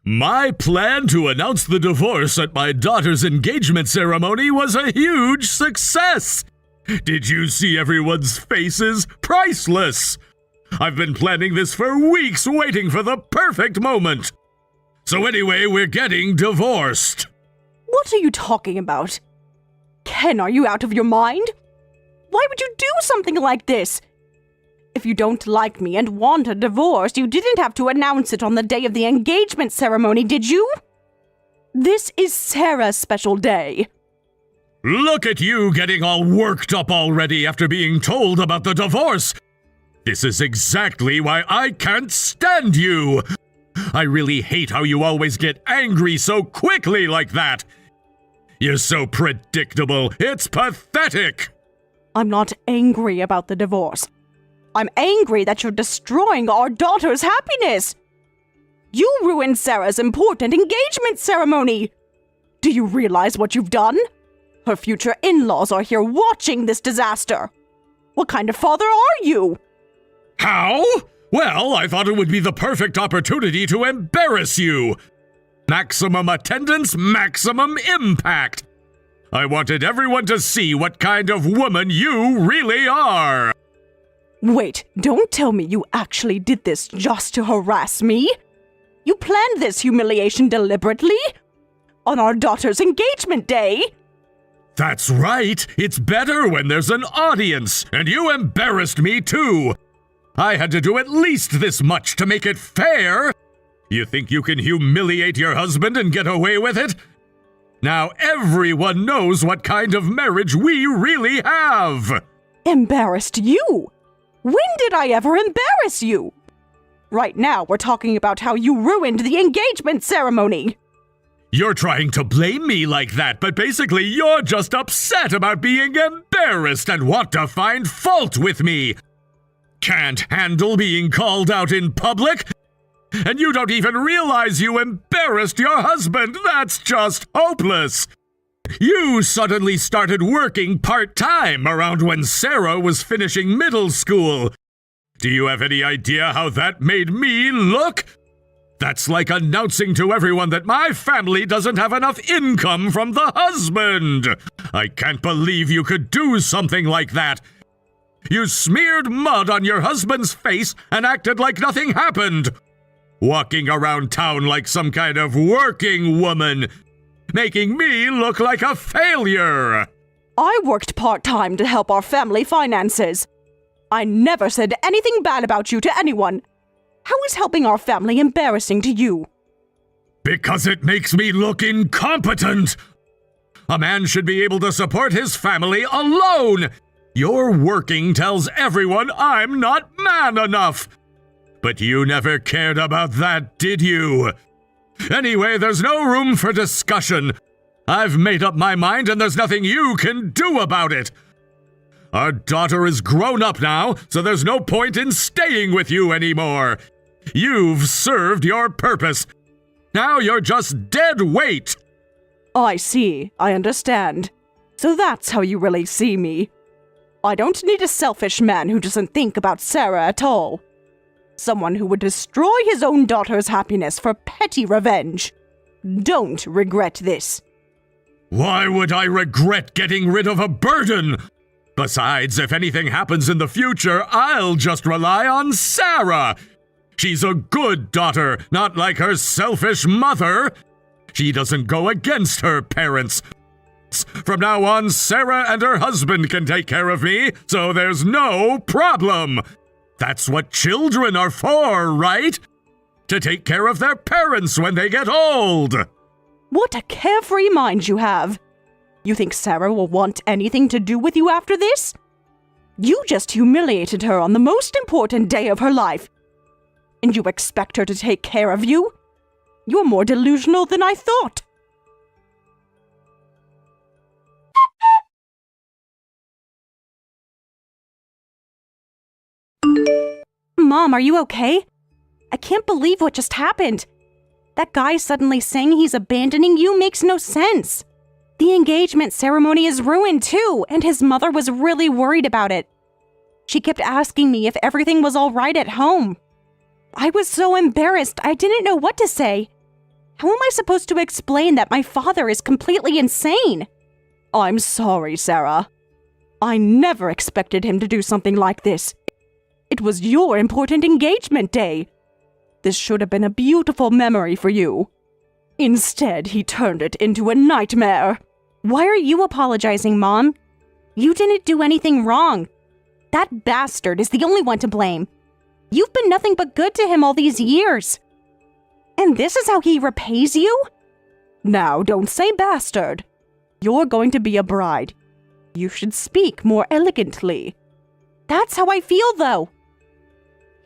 My plan to announce the divorce at my daughter's engagement ceremony was a huge success. Did you see everyone's faces? Priceless! I've been planning this for weeks, waiting for the perfect moment. So anyway, we're getting divorced. What are you talking about? Ken, are you out of your mind? Why would you do something like this? If you don't like me and want a divorce, you didn't have to announce it on the day of the engagement ceremony, did you? This is Sarah's special day. Look at you getting all worked up already after being told about the divorce. This is exactly why I can't stand you. I really hate how you always get angry so quickly like that. You're so predictable. It's pathetic. I'm not angry about the divorce. I'm angry that you're destroying our daughter's happiness. You ruined Sarah's important engagement ceremony. Do you realize what you've done? Her future in-laws are here watching this disaster. What kind of father are you? How? Well, I thought it would be the perfect opportunity to embarrass you. Maximum attendance, maximum impact. I wanted everyone to see what kind of woman you really are. Wait, don't tell me you actually did this just to harass me? You planned this humiliation deliberately? On our daughter's engagement day? That's right. It's better when there's an audience, and you embarrassed me too. I had to do at least this much to make it fair. You think you can humiliate your husband and get away with it? Now everyone knows what kind of marriage we really have. Embarrassed you? When did I ever embarrass you? Right now, we're talking about how you ruined the engagement ceremony. You're trying to blame me like that, but basically you're just upset about being embarrassed and want to find fault with me. Can't handle being called out in public? And you don't even realize you embarrassed your husband. That's just hopeless. You suddenly started working part-time around when Sarah was finishing middle school. Do you have any idea how that made me look? That's like announcing to everyone that my family doesn't have enough income from the husband. I can't believe you could do something like that. You smeared mud on your husband's face and acted like nothing happened. Walking around town like some kind of working woman, making me look like a failure. I worked part-time to help our family finances. I never said anything bad about you to anyone. How is helping our family embarrassing to you? Because it makes me look incompetent. A man should be able to support his family alone. Your working tells everyone I'm not man enough. But you never cared about that, did you? Anyway, there's no room for discussion. I've made up my mind and there's nothing you can do about it. Our daughter is grown up now, so there's no point in staying with you anymore. You've served your purpose. Now you're just dead weight. I see. I understand. So that's how you really see me. I don't need a selfish man who doesn't think about Sarah at all. Someone who would destroy his own daughter's happiness for petty revenge. Don't regret this. Why would I regret getting rid of a burden? Besides, if anything happens in the future, I'll just rely on Sarah. She's a good daughter, not like her selfish mother. She doesn't go against her parents. From now on, Sarah and her husband can take care of me, so there's no problem. That's what children are for, right? To take care of their parents when they get old. What a carefree mind you have. You think Sarah will want anything to do with you after this? You just humiliated her on the most important day of her life. And you expect her to take care of you? You're more delusional than I thought. Mom, are you okay? I can't believe what just happened. That guy suddenly saying he's abandoning you makes no sense. The engagement ceremony is ruined too, and his mother was really worried about it. She kept asking me if everything was all right at home. I was so embarrassed, I didn't know what to say. How am I supposed to explain that my father is completely insane? I'm sorry, Sarah. I never expected him to do something like this. It was your important engagement day. This should have been a beautiful memory for you. Instead, he turned it into a nightmare. Why are you apologizing, Mom? You didn't do anything wrong. That bastard is the only one to blame. You've been nothing but good to him all these years. And this is how he repays you? Now, don't say bastard. You're going to be a bride. You should speak more elegantly. That's how I feel, though.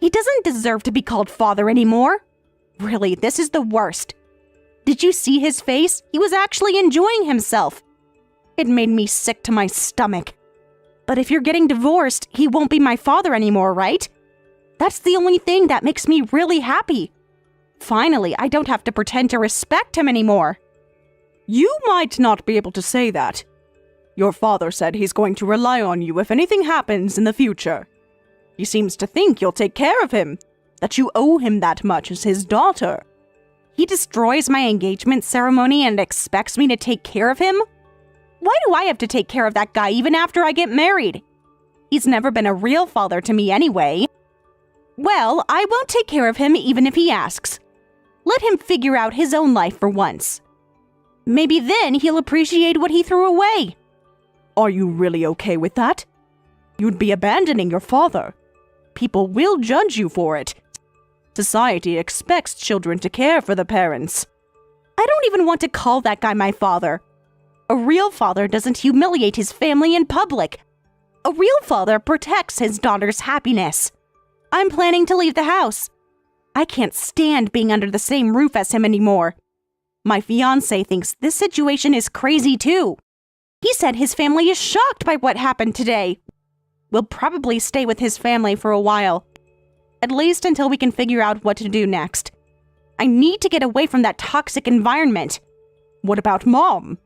He doesn't deserve to be called father anymore. Really, this is the worst. Did you see his face? He was actually enjoying himself. It made me sick to my stomach. But if you're getting divorced, he won't be my father anymore, right? That's the only thing that makes me really happy. Finally, I don't have to pretend to respect him anymore. You might not be able to say that. Your father said he's going to rely on you if anything happens in the future. He seems to think you'll take care of him, that you owe him that much as his daughter. He destroys my engagement ceremony and expects me to take care of him? Why do I have to take care of that guy even after I get married? He's never been a real father to me anyway. Well, I won't take care of him even if he asks. Let him figure out his own life for once. Maybe then he'll appreciate what he threw away. Are you really okay with that? You'd be abandoning your father. People will judge you for it. Society expects children to care for the parents. I don't even want to call that guy my father. A real father doesn't humiliate his family in public. A real father protects his daughter's happiness. I'm planning to leave the house. I can't stand being under the same roof as him anymore. My fiancé thinks this situation is crazy too. He said his family is shocked by what happened today. We'll probably stay with his family for a while. At least until we can figure out what to do next. I need to get away from that toxic environment. What about Mom?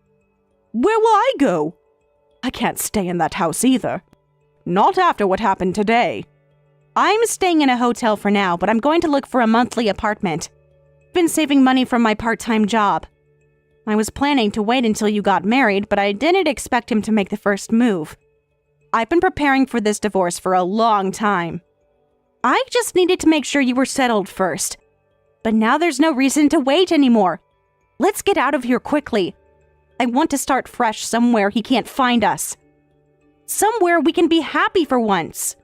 Where will I go? I can't stay in that house either. Not after what happened today. I'm staying in a hotel for now, but I'm going to look for a monthly apartment. Been saving money from my part-time job. I was planning to wait until you got married, but I didn't expect him to make the first move. I've been preparing for this divorce for a long time. I just needed to make sure you were settled first. But now there's no reason to wait anymore. Let's get out of here quickly. I want to start fresh somewhere he can't find us. Somewhere we can be happy for once.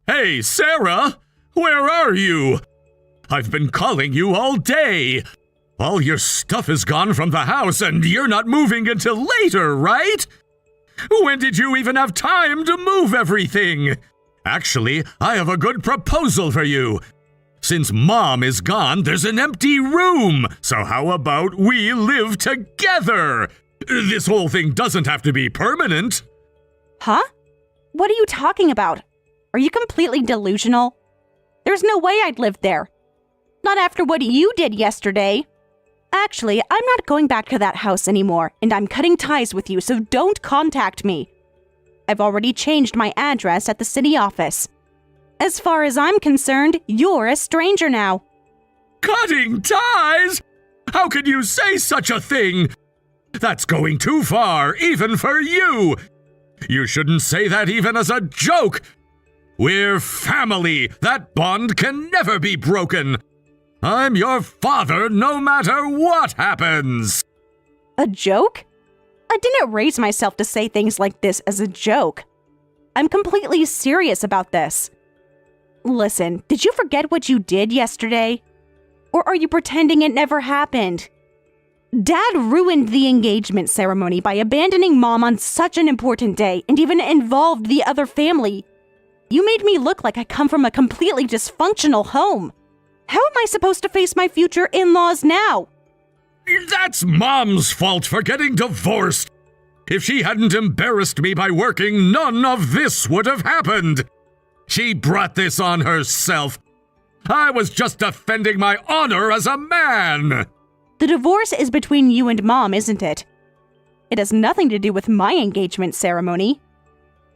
Hey, Sarah! Where are you? I've been calling you all day. All your stuff is gone from the house and you're not moving until later, right? When did you even have time to move everything? Actually, I have a good proposal for you. Since Mom is gone, there's an empty room, so how about we live together? This whole thing doesn't have to be permanent. Huh? What are you talking about? Are you completely delusional? There's no way I'd live there. Not after what you did yesterday. Actually, I'm not going back to that house anymore, and I'm cutting ties with you, so don't contact me. I've already changed my address at the city office. As far as I'm concerned, you're a stranger now. Cutting ties? How could you say such a thing? That's going too far, even for you. You shouldn't say that even as a joke. We're family. That bond can never be broken. I'm your father no matter what happens. A joke? I didn't raise myself to say things like this as a joke. I'm completely serious about this. Listen, did you forget what you did yesterday? Or are you pretending it never happened? Dad ruined the engagement ceremony by abandoning Mom on such an important day and even involved the other family. You made me look like I come from a completely dysfunctional home. How am I supposed to face my future in-laws now? That's Mom's fault for getting divorced. If she hadn't embarrassed me by working, none of this would have happened. She brought this on herself. I was just defending my honor as a man. The divorce is between you and Mom, isn't it? It has nothing to do with my engagement ceremony.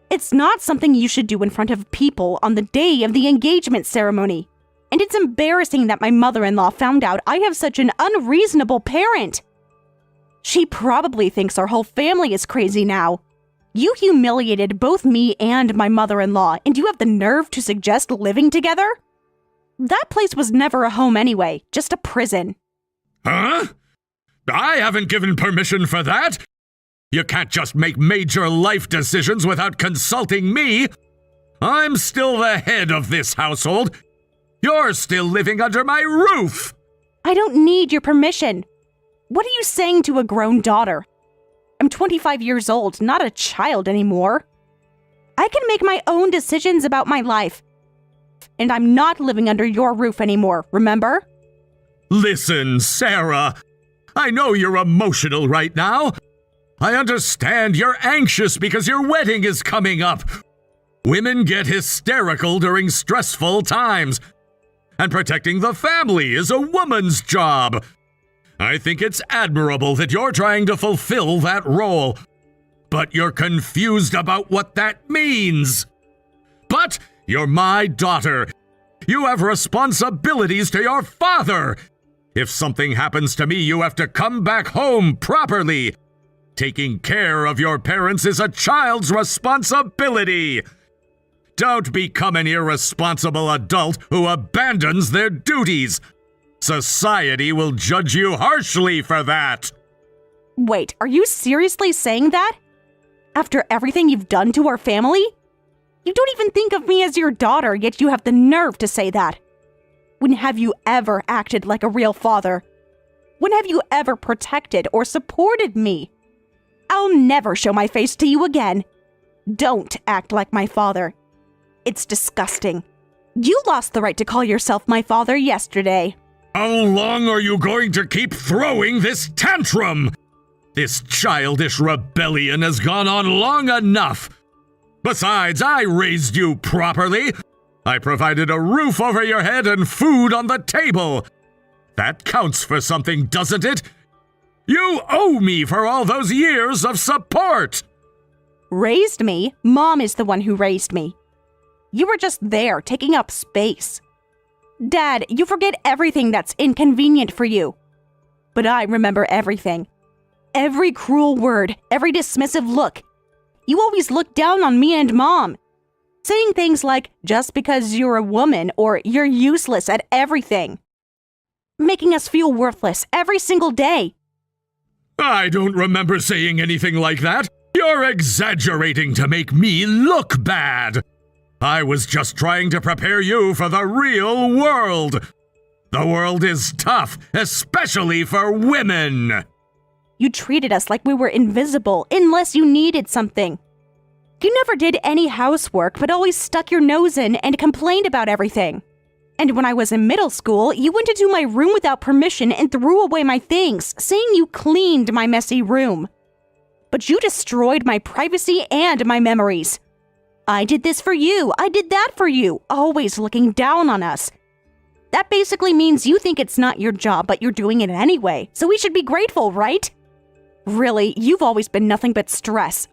It's not something you should do in front of people on the day of the engagement ceremony. And it's embarrassing that my mother-in-law found out I have such an unreasonable parent. She probably thinks our whole family is crazy now. You humiliated both me and my mother-in-law, and you have the nerve to suggest living together? That place was never a home anyway, just a prison. Huh? I haven't given permission for that! You can't just make major life decisions without consulting me! I'm still the head of this household! You're still living under my roof! I don't need your permission. What are you saying to a grown daughter? I'm 25 years old, not a child anymore. I can make my own decisions about my life. And I'm not living under your roof anymore, remember? Listen, Sarah. I know you're emotional right now. I understand you're anxious because your wedding is coming up. Women get hysterical during stressful times. And protecting the family is a woman's job. I think it's admirable that you're trying to fulfill that role. But you're confused about what that means. But you're my daughter. You have responsibilities to your father. If something happens to me, you have to come back home properly. Taking care of your parents is a child's responsibility. Don't become an irresponsible adult who abandons their duties. Society will judge you harshly for that. Wait, are you seriously saying that? After everything you've done to our family? You don't even think of me as your daughter, yet you have the nerve to say that. When have you ever acted like a real father? When have you ever protected or supported me? I'll never show my face to you again. Don't act like my father. It's disgusting. You lost the right to call yourself my father yesterday. How long are you going to keep throwing this tantrum? This childish rebellion has gone on long enough. Besides, I raised you properly. I provided a roof over your head and food on the table. That counts for something, doesn't it? You owe me for all those years of support. Raised me? Mom is the one who raised me. You were just there, taking up space. Dad, you forget everything that's inconvenient for you. But I remember everything. Every cruel word, every dismissive look. You always looked down on me and Mom, saying things like, just because you're a woman or you're useless at everything. Making us feel worthless every single day. I don't remember saying anything like that. You're exaggerating to make me look bad. I was just trying to prepare you for the real world. The world is tough, especially for women. You treated us like we were invisible unless you needed something. You never did any housework but always stuck your nose in and complained about everything. And when I was in middle school, you went into my room without permission and threw away my things, saying you cleaned my messy room. But you destroyed my privacy and my memories. I did this for you, I did that for you, always looking down on us. That basically means you think it's not your job, but you're doing it anyway, so we should be grateful, right? Really, you've always been nothing but stress.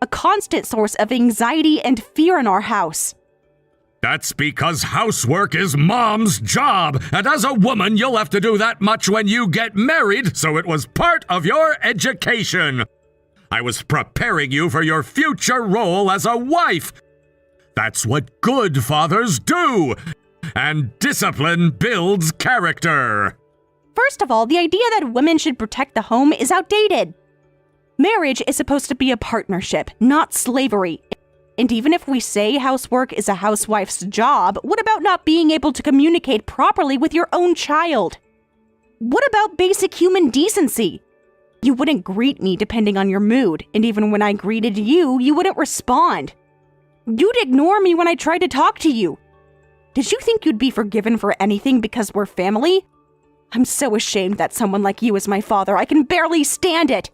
A constant source of anxiety and fear in our house. That's because housework is Mom's job, and as a woman, you'll have to do that much when you get married, so it was part of your education. I was preparing you for your future role as a wife. That's what good fathers do. And discipline builds character. First of all, the idea that women should protect the home is outdated. Marriage is supposed to be a partnership, not slavery. And even if we say housework is a housewife's job, what about not being able to communicate properly with your own child? What about basic human decency? You wouldn't greet me depending on your mood, and even when I greeted you, you wouldn't respond. You'd ignore me when I tried to talk to you. Did you think you'd be forgiven for anything because we're family? I'm so ashamed that someone like you is my father. I can barely stand it.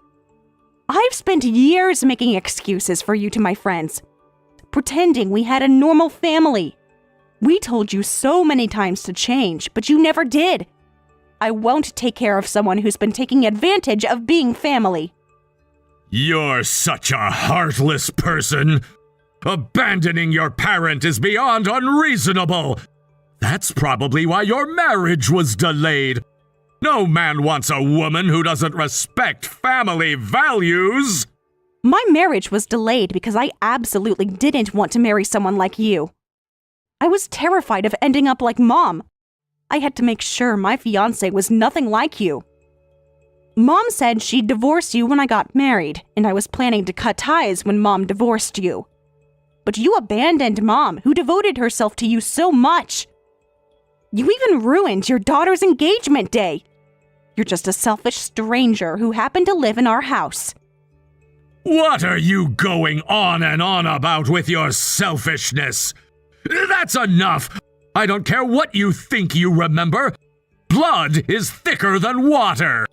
I've spent years making excuses for you to my friends, pretending we had a normal family. We told you so many times to change, but you never did. I won't take care of someone who's been taking advantage of being family. You're such a heartless person. Abandoning your parent is beyond unreasonable. That's probably why your marriage was delayed. No man wants a woman who doesn't respect family values. My marriage was delayed because I absolutely didn't want to marry someone like you. I was terrified of ending up like Mom. I had to make sure my fiancé was nothing like you. Mom said she'd divorce you when I got married, and I was planning to cut ties when Mom divorced you. But you abandoned Mom, who devoted herself to you so much. You even ruined your daughter's engagement day. You're just a selfish stranger who happened to live in our house. What are you going on and on about with your selfishness? That's enough. I don't care what you think you remember. Blood is thicker than water.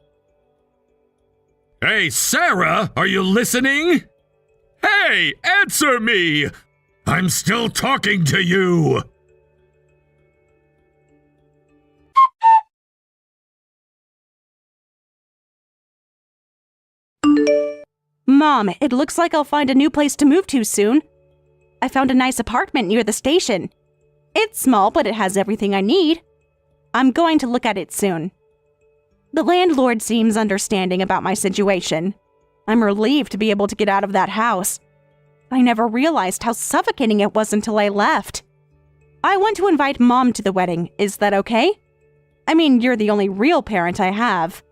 Hey, Sarah, are you listening? Hey, answer me! I'm still talking to you! Mom, it looks like I'll find a new place to move to soon. I found a nice apartment near the station. It's small, but it has everything I need. I'm going to look at it soon. The landlord seems understanding about my situation. I'm relieved to be able to get out of that house. I never realized how suffocating it was until I left. I want to invite Mom to the wedding. Is that okay? I mean, you're the only real parent I have.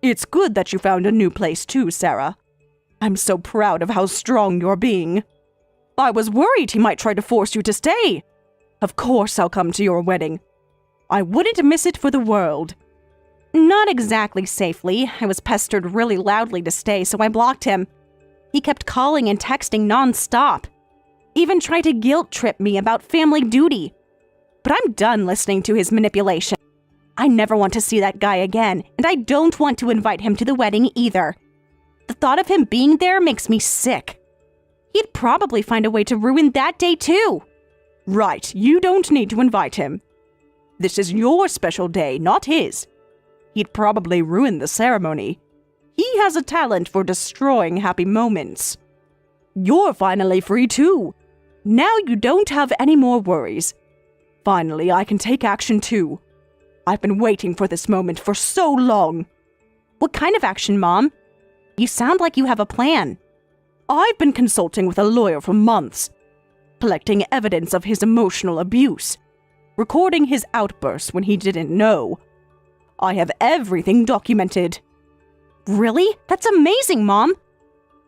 It's good that you found a new place too, Sarah. I'm so proud of how strong you're being. I was worried he might try to force you to stay. Of course I'll come to your wedding. I wouldn't miss it for the world. Not exactly safely. I was pestered really loudly to stay, so I blocked him. He kept calling and texting non-stop. Even tried to guilt-trip me about family duty. But I'm done listening to his manipulation. I never want to see that guy again, and I don't want to invite him to the wedding either. The thought of him being there makes me sick. He'd probably find a way to ruin that day too. Right, you don't need to invite him. This is your special day, not his. He'd probably ruin the ceremony. He has a talent for destroying happy moments. You're finally free too. Now you don't have any more worries. Finally, I can take action too. I've been waiting for this moment for so long. What kind of action, Mom? You sound like you have a plan. I've been consulting with a lawyer for months, collecting evidence of his emotional abuse, recording his outbursts when he didn't know. I have everything documented. Really? That's amazing, Mom.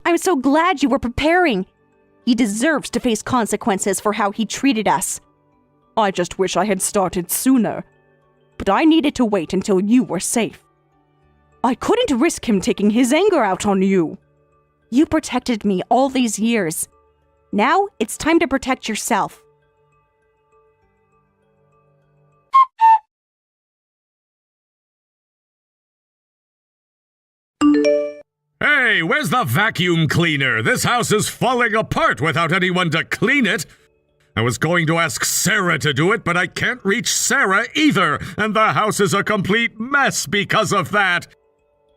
I'm so glad you were preparing. He deserves to face consequences for how he treated us. I just wish I had started sooner. But I needed to wait until you were safe. I couldn't risk him taking his anger out on you. You protected me all these years. Now it's time to protect yourself. Hey, where's the vacuum cleaner? This house is falling apart without anyone to clean it. I was going to ask Sarah to do it, but I can't reach Sarah either, and the house is a complete mess because of that.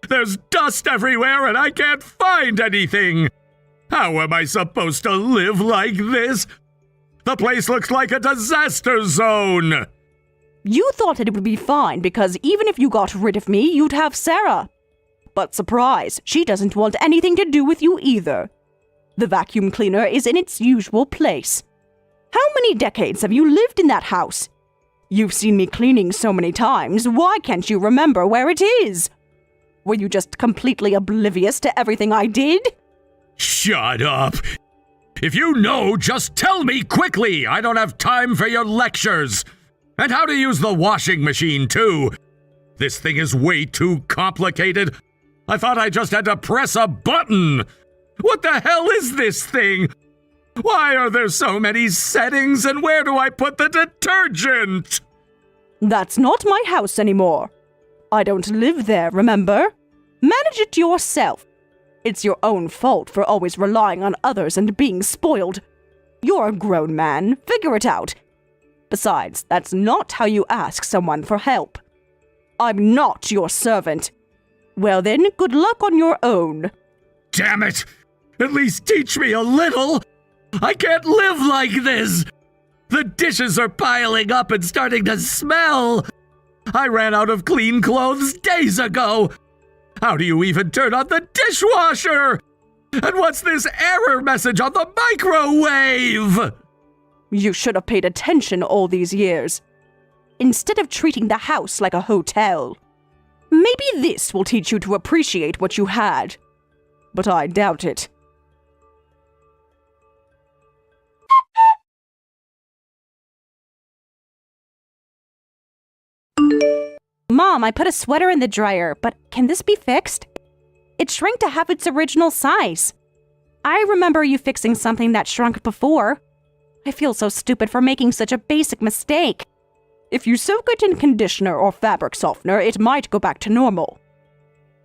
There's dust everywhere and I can't find anything. How am I supposed to live like this? The place looks like a disaster zone. You thought it would be fine because even if you got rid of me, you'd have Sarah. But surprise, she doesn't want anything to do with you either. The vacuum cleaner is in its usual place. How many decades have you lived in that house? You've seen me cleaning so many times, why can't you remember where it is? Were you just completely oblivious to everything I did? Shut up! If you know, just tell me quickly! I don't have time for your lectures! And how to use the washing machine, too! This thing is way too complicated! I thought I just had to press a button! What the hell is this thing? Why are there so many settings, and where do I put the detergent? That's not my house anymore. I don't live there, remember? Manage it yourself. It's your own fault for always relying on others and being spoiled. You're a grown man. Figure it out. Besides, that's not how you ask someone for help. I'm not your servant. Well then, good luck on your own. Damn it! At least teach me a little! I can't live like this! The dishes are piling up and starting to smell! I ran out of clean clothes days ago! How do you even turn on the dishwasher? And what's this error message on the microwave? You should have paid attention all these years. Instead of treating the house like a hotel. Maybe this will teach you to appreciate what you had. But I doubt it. Mom, I put a sweater in the dryer, but can this be fixed? It shrank to half its original size. I remember you fixing something that shrunk before. I feel so stupid for making such a basic mistake. If you soak it in conditioner or fabric softener, it might go back to normal.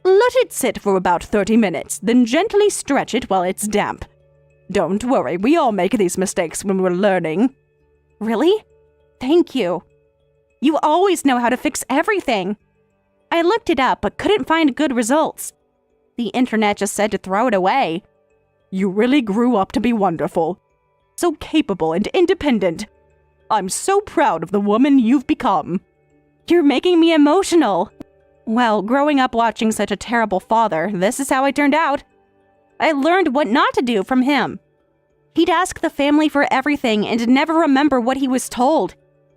Let it sit for about 30 minutes, then gently stretch it while it's damp. Don't worry, we all make these mistakes when we're learning. Really? Thank you. You always know how to fix everything. I looked it up but couldn't find good results. The internet just said to throw it away. You really grew up to be wonderful. So capable and independent. I'm so proud of the woman you've become. You're making me emotional. Well, growing up watching such a terrible father, this is how I turned out. I learned what not to do from him. He'd ask the family for everything and never remember what he was told.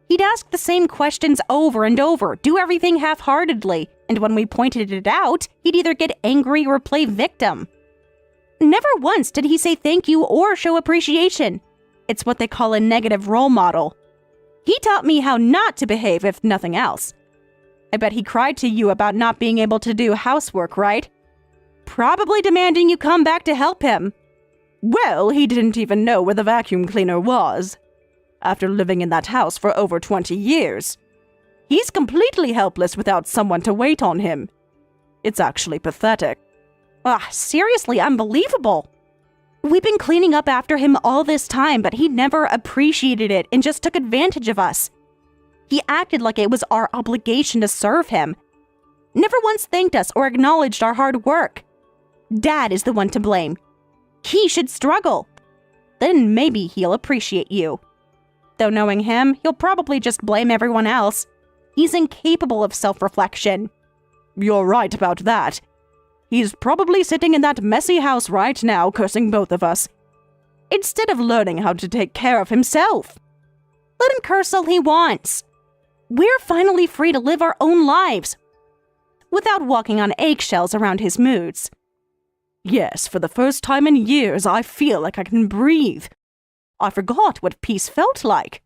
He'd ask the same questions over and over, do everything half-heartedly, and when we pointed it out, he'd either get angry or play victim. Never once did he say thank you or show appreciation. It's what they call a negative role model. He taught me how not to behave, if nothing else. I bet he cried to you about not being able to do housework, right? Probably demanding you come back to help him. Well, he didn't even know where the vacuum cleaner was. After living in that house for over 20 years. He's completely helpless without someone to wait on him. It's actually pathetic. Seriously unbelievable. We've been cleaning up after him all this time, but he never appreciated it and just took advantage of us. He acted like it was our obligation to serve him. Never once thanked us or acknowledged our hard work. Dad is the one to blame. He should struggle. Then maybe he'll appreciate you. Though knowing him, he'll probably just blame everyone else. He's incapable of self-reflection. You're right about that. He's probably sitting in that messy house right now, cursing both of us. Instead of learning how to take care of himself. Let him curse all he wants. We're finally free to live our own lives. Without walking on eggshells around his moods. Yes, for the first time in years, I feel like I can breathe. I forgot what peace felt like.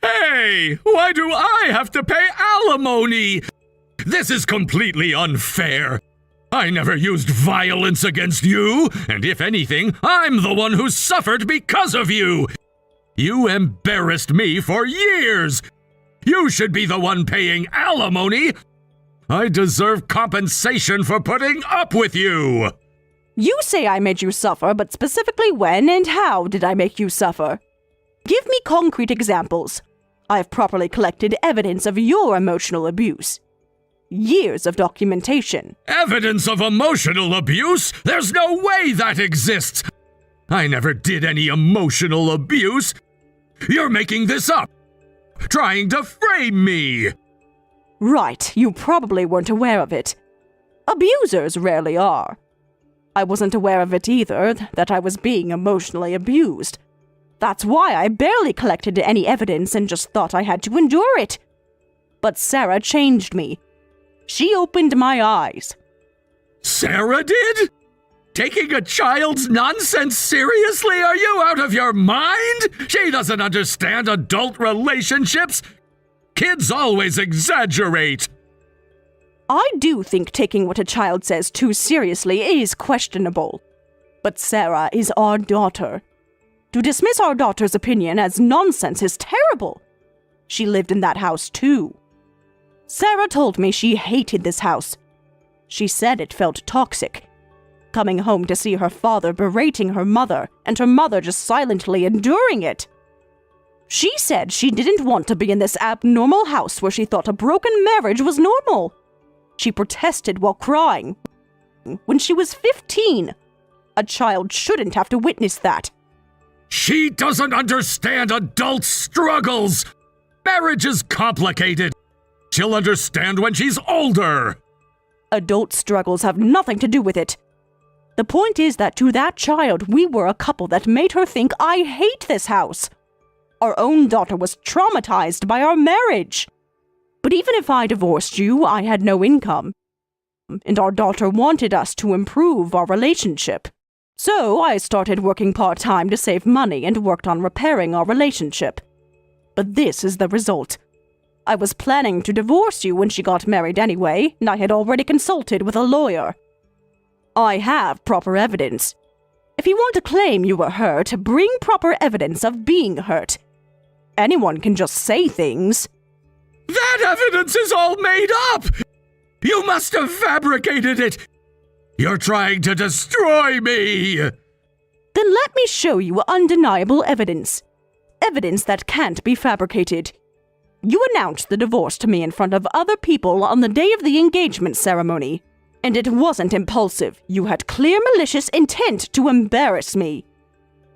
Hey! Why do I have to pay alimony? This is completely unfair. I never used violence against you, and if anything, I'm the one who suffered because of you. You embarrassed me for years. You should be the one paying alimony. I deserve compensation for putting up with you. You say I made you suffer, but specifically when and how did I make you suffer? Give me concrete examples. I've properly collected evidence of your emotional abuse. Years of documentation. Evidence of emotional abuse? There's no way that exists. I never did any emotional abuse. You're making this up. Trying to frame me! Right, you probably weren't aware of it. Abusers rarely are. I wasn't aware of it either, that I was being emotionally abused. That's why I barely collected any evidence and just thought I had to endure it. But Sarah changed me. She opened my eyes. Sarah did? Taking a child's nonsense seriously? Are you out of your mind? She doesn't understand adult relationships. Kids always exaggerate. I do think taking what a child says too seriously is questionable. But Sarah is our daughter. To dismiss our daughter's opinion as nonsense is terrible. She lived in that house too. Sarah told me she hated this house. She said it felt toxic. Coming home to see her father berating her mother, and her mother just silently enduring it. She said she didn't want to be in this abnormal house where she thought a broken marriage was normal. She protested while crying. When she was 15, a child shouldn't have to witness that. She doesn't understand adult struggles! Marriage is complicated. She'll understand when she's older. Adult struggles have nothing to do with it. The point is that to that child, we were a couple that made her think, I hate this house. Our own daughter was traumatized by our marriage. But even if I divorced you, I had no income. And our daughter wanted us to improve our relationship. So I started working part-time to save money and worked on repairing our relationship. But this is the result. I was planning to divorce you when she got married anyway, and I had already consulted with a lawyer. I have proper evidence. If you want to claim you were hurt, bring proper evidence of being hurt. Anyone can just say things. That evidence is all made up! You must have fabricated it! You're trying to destroy me! Then let me show you undeniable evidence. Evidence that can't be fabricated. You announced the divorce to me in front of other people on the day of the engagement ceremony. And it wasn't impulsive. You had clear malicious intent to embarrass me.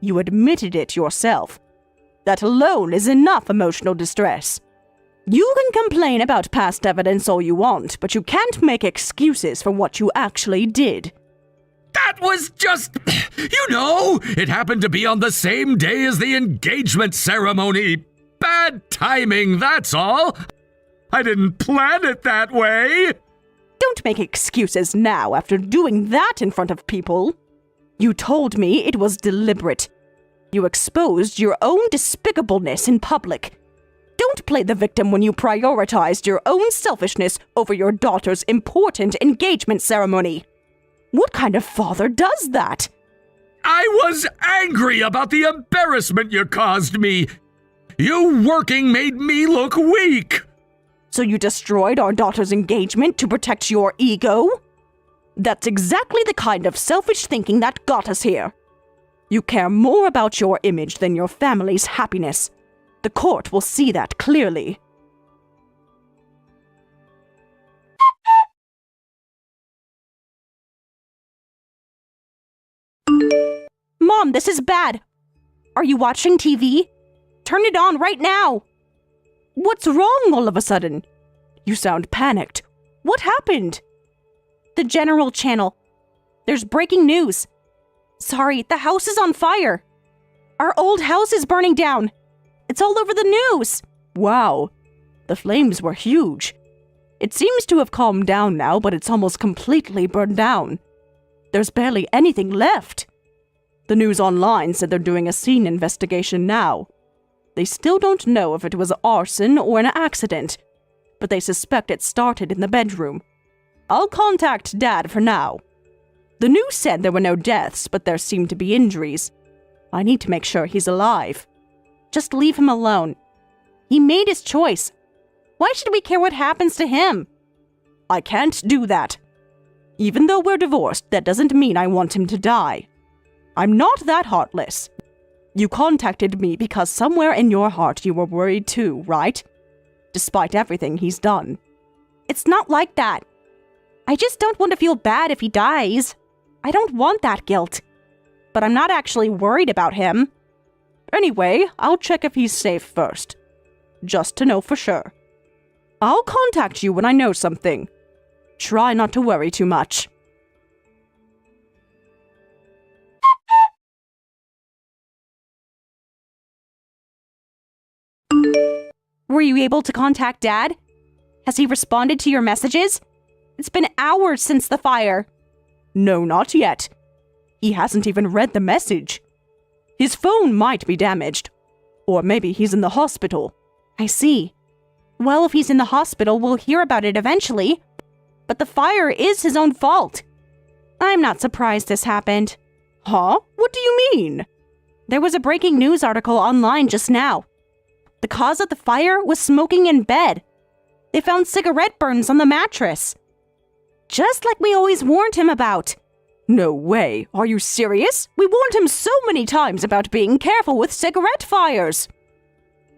You admitted it yourself. That alone is enough emotional distress. You can complain about past evidence all you want, but you can't make excuses for what you actually did. That was just... it happened to be on the same day as the engagement ceremony. Bad timing, that's all. I didn't plan it that way. Don't make excuses now after doing that in front of people. You told me it was deliberate. You exposed your own despicableness in public. Don't play the victim when you prioritized your own selfishness over your daughter's important engagement ceremony. What kind of father does that? I was angry about the embarrassment you caused me. You working made me look weak. So you destroyed our daughter's engagement to protect your ego? That's exactly the kind of selfish thinking that got us here. You care more about your image than your family's happiness. The court will see that clearly. Mom, this is bad. Are you watching TV? Turn it on right now. What's wrong all of a sudden? You sound panicked. What happened? The general channel. There's breaking news. Sorry, the house is on fire. Our old house is burning down. It's all over the news. Wow, the flames were huge. It seems to have calmed down now, but it's almost completely burned down. There's barely anything left. The news online said they're doing a scene investigation now. They still don't know if it was arson or an accident, but they suspect it started in the bedroom. I'll contact Dad for now. The news said there were no deaths, but there seemed to be injuries. I need to make sure he's alive. Just leave him alone. He made his choice. Why should we care what happens to him? I can't do that. Even though we're divorced, that doesn't mean I want him to die. I'm not that heartless. You contacted me because somewhere in your heart you were worried too, right? Despite everything he's done. It's not like that. I just don't want to feel bad if he dies. I don't want that guilt. But I'm not actually worried about him. Anyway, I'll check if he's safe first. Just to know for sure. I'll contact you when I know something. Try not to worry too much. Were you able to contact Dad? Has he responded to your messages? It's been hours since the fire. No, not yet. He hasn't even read the message. His phone might be damaged. Or maybe he's in the hospital. I see. Well, if he's in the hospital, we'll hear about it eventually. But the fire is his own fault. I'm not surprised this happened. Huh? What do you mean? There was a breaking news article online just now. The cause of the fire was smoking in bed. They found cigarette burns on the mattress. Just like we always warned him about. No way. Are you serious? We warned him so many times about being careful with cigarette fires.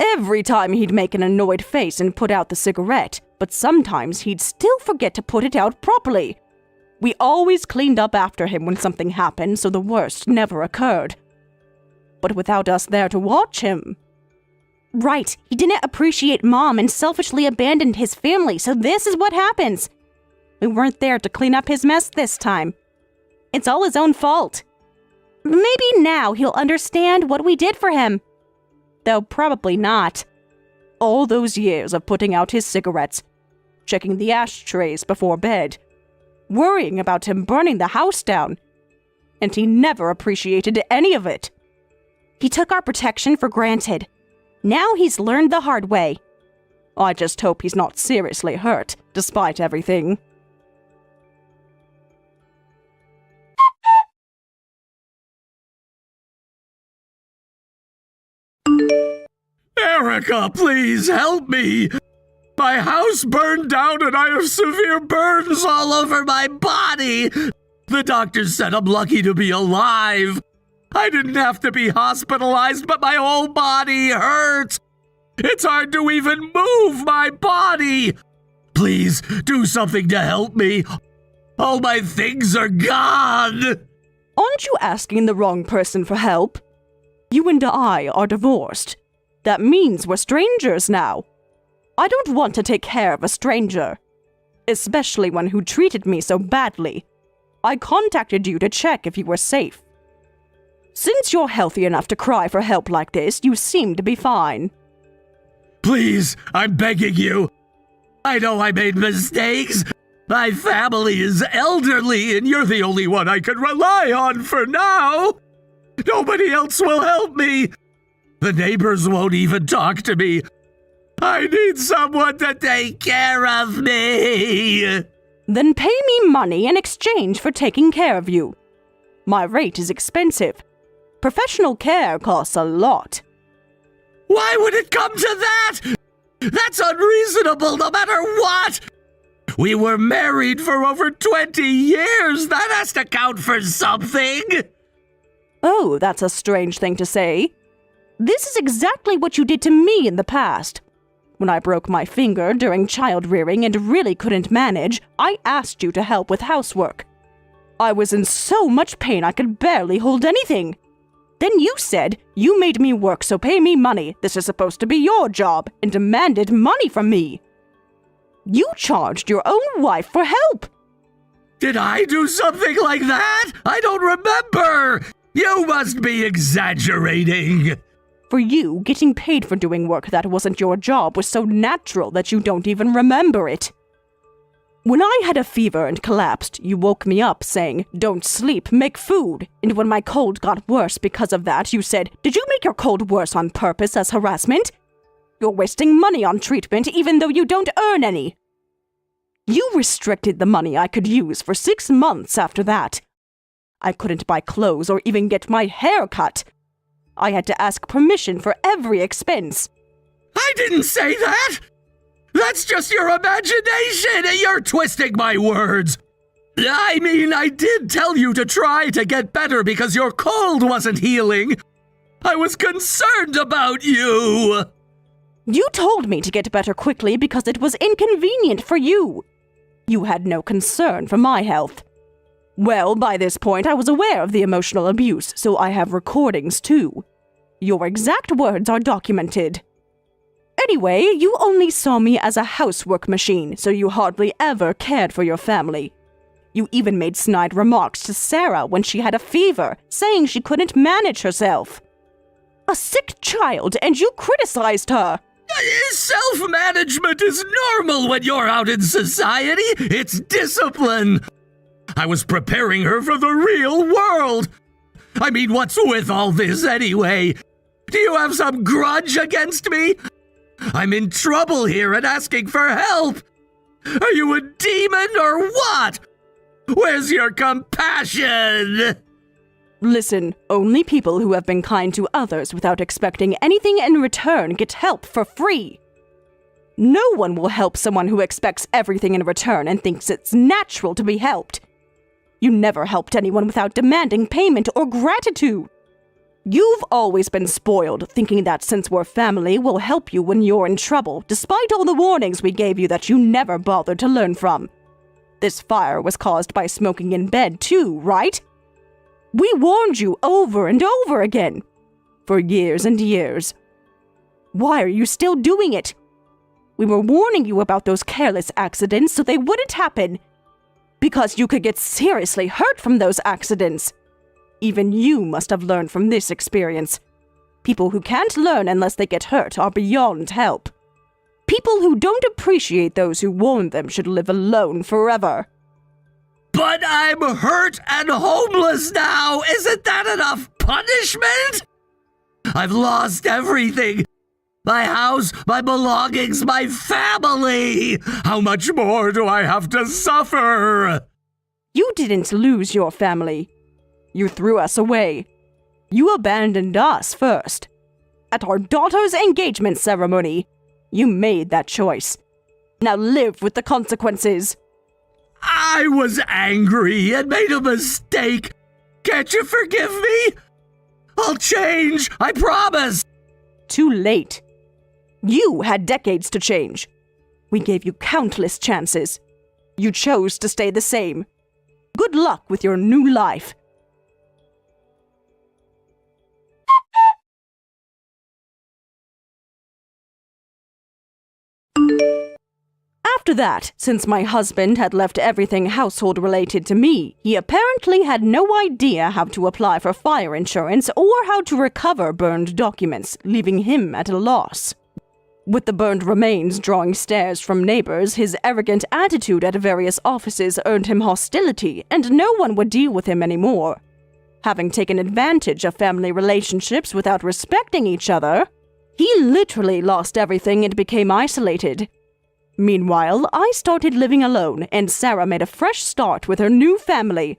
Every time he'd make an annoyed face and put out the cigarette, but sometimes he'd still forget to put it out properly. We always cleaned up after him when something happened, so the worst never occurred. But without us there to watch him. Right, he didn't appreciate Mom and selfishly abandoned his family, so this is what happens. We weren't there to clean up his mess this time. It's all his own fault. Maybe now he'll understand what we did for him. Though probably not. All those years of putting out his cigarettes, checking the ashtrays before bed, worrying about him burning the house down, and he never appreciated any of it. He took our protection for granted. Now he's learned the hard way. I just hope he's not seriously hurt, despite everything. Erica, please help me! My house burned down and I have severe burns all over my body! The doctor said I'm lucky to be alive. I didn't have to be hospitalized, but my whole body hurts. It's hard to even move my body. Please do something to help me. All my things are gone. Aren't you asking the wrong person for help? You and I are divorced. That means we're strangers now. I don't want to take care of a stranger, especially one who treated me so badly. I contacted you to check if you were safe. Since you're healthy enough to cry for help like this, you seem to be fine. Please, I'm begging you. I know I made mistakes. My family is elderly, and you're the only one I can rely on for now. Nobody else will help me. The neighbors won't even talk to me. I need someone to take care of me. Then pay me money in exchange for taking care of you. My rate is expensive. Professional care costs a lot. Why would it come to that? That's unreasonable no matter what. We were married for over 20 years. That has to count for something. Oh, that's a strange thing to say. This is exactly what you did to me in the past. When I broke my finger during child rearing and really couldn't manage, I asked you to help with housework. I was in so much pain I could barely hold anything. Then you said, you made me work, so pay me money. This is supposed to be your job, and demanded money from me. You charged your own wife for help. Did I do something like that? I don't remember. You must be exaggerating. For you, getting paid for doing work that wasn't your job was so natural that you don't even remember it. When I had a fever and collapsed, you woke me up saying, "Don't sleep, make food." And when my cold got worse because of that, you said, "Did you make your cold worse on purpose as harassment? You're wasting money on treatment even though you don't earn any." You restricted the money I could use for 6 months after that. I couldn't buy clothes or even get my hair cut. I had to ask permission for every expense. I didn't say that! That's just your imagination! You're twisting my words! I mean, I did tell you to try to get better because your cold wasn't healing. I was concerned about you! You told me to get better quickly because it was inconvenient for you. You had no concern for my health. Well, by this point, I was aware of the emotional abuse, so I have recordings too. Your exact words are documented. Anyway, you only saw me as a housework machine, so you hardly ever cared for your family. You even made snide remarks to Sarah when she had a fever, saying she couldn't manage herself. A sick child, and you criticized her. Self-management is normal when you're out in society. It's discipline. I was preparing her for the real world. I mean, what's with all this anyway? Do you have some grudge against me? I'm in trouble here and asking for help. Are you a demon or what? Where's your compassion? Listen, only people who have been kind to others without expecting anything in return get help for free. No one will help someone who expects everything in return and thinks it's natural to be helped. You never helped anyone without demanding payment or gratitude. You've always been spoiled, thinking that since we're family, we'll help you when you're in trouble, despite all the warnings we gave you that you never bothered to learn from. This fire was caused by smoking in bed too, right? We warned you over and over again. For years and years. Why are you still doing it? We were warning you about those careless accidents so they wouldn't happen. Because you could get seriously hurt from those accidents. Even you must have learned from this experience. People who can't learn unless they get hurt are beyond help. People who don't appreciate those who warn them should live alone forever. But I'm hurt and homeless now! Isn't that enough punishment? I've lost everything. My house, my belongings, my family! How much more do I have to suffer? You didn't lose your family. You threw us away. You abandoned us first. At our daughter's engagement ceremony, you made that choice. Now live with the consequences. I was angry and made a mistake. Can't you forgive me? I'll change, I promise. Too late. You had decades to change. We gave you countless chances. You chose to stay the same. Good luck with your new life. After that, since my husband had left everything household-related to me, he apparently had no idea how to apply for fire insurance or how to recover burned documents, leaving him at a loss. With the burned remains drawing stares from neighbors, his arrogant attitude at various offices earned him hostility, and no one would deal with him anymore. Having taken advantage of family relationships without respecting each other, he literally lost everything and became isolated. Meanwhile, I started living alone, and Sarah made a fresh start with her new family.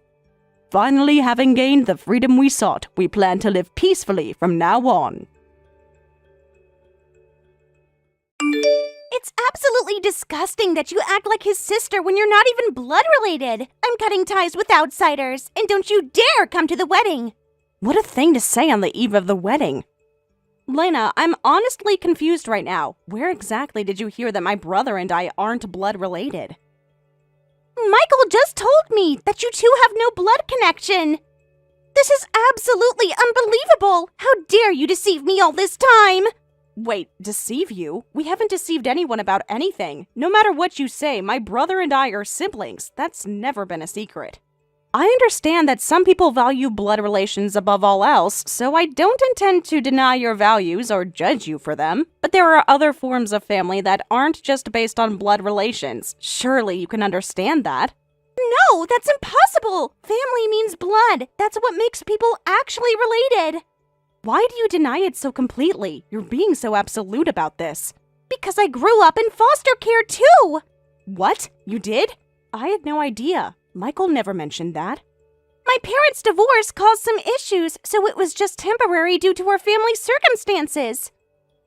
Finally, having gained the freedom we sought, we plan to live peacefully from now on. It's absolutely disgusting that you act like his sister when you're not even blood-related. I'm cutting ties with outsiders, and don't you dare come to the wedding. What a thing to say on the eve of the wedding. Lena, I'm honestly confused right now. Where exactly did you hear that my brother and I aren't blood-related? Michael just told me that you two have no blood connection. This is absolutely unbelievable. How dare you deceive me all this time? Wait, deceive you? We haven't deceived anyone about anything. No matter what you say, my brother and I are siblings. That's never been a secret. I understand that some people value blood relations above all else, so I don't intend to deny your values or judge you for them. But there are other forms of family that aren't just based on blood relations. Surely you can understand that. No, that's impossible. Family means blood. That's what makes people actually related. Why do you deny it so completely? You're being so absolute about this. Because I grew up in foster care too. What? You did? I had no idea. Michael never mentioned that. My parents' divorce caused some issues, so it was just temporary due to our family circumstances.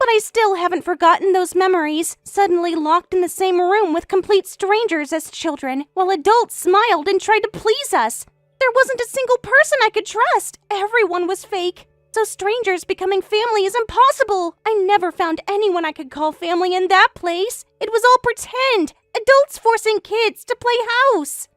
But I still haven't forgotten those memories, suddenly locked in the same room with complete strangers as children, while adults smiled and tried to please us. There wasn't a single person I could trust. Everyone was fake. So strangers becoming family is impossible. I never found anyone I could call family in that place. It was all pretend. Adults forcing kids to play house.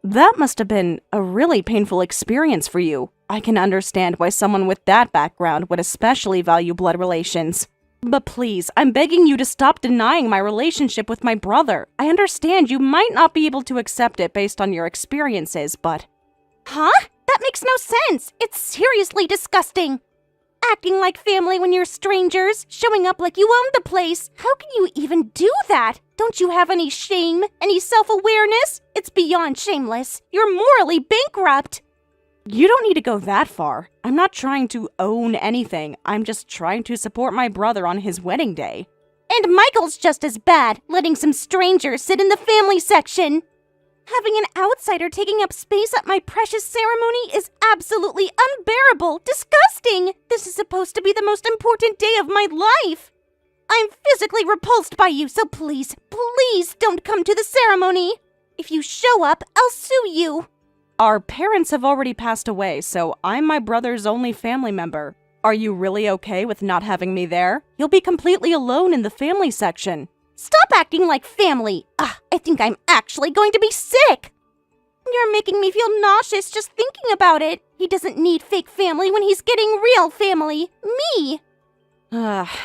That must have been a really painful experience for you. I can understand why someone with that background would especially value blood relations. But please, I'm begging you to stop denying my relationship with my brother. I understand you might not be able to accept it based on your experiences, but... Huh? That makes no sense. It's seriously disgusting. Acting like family when you're strangers, showing up like you own the place. How can you even do that? Don't you have any shame? Any self-awareness? It's beyond shameless. You're morally bankrupt. You don't need to go that far. I'm not trying to own anything. I'm just trying to support my brother on his wedding day. And Michael's just as bad, letting some stranger sit in the family section. Having an outsider taking up space at my precious ceremony is absolutely unbearable, disgusting. This is supposed to be the most important day of my life. I'm physically repulsed by you, so please, please don't come to the ceremony. If you show up, I'll sue you. Our parents have already passed away, so I'm my brother's only family member. Are you really okay with not having me there? You'll be completely alone in the family section. Stop acting like family! I think I'm actually going to be sick! You're making me feel nauseous just thinking about it. He doesn't need fake family when he's getting real family. Me!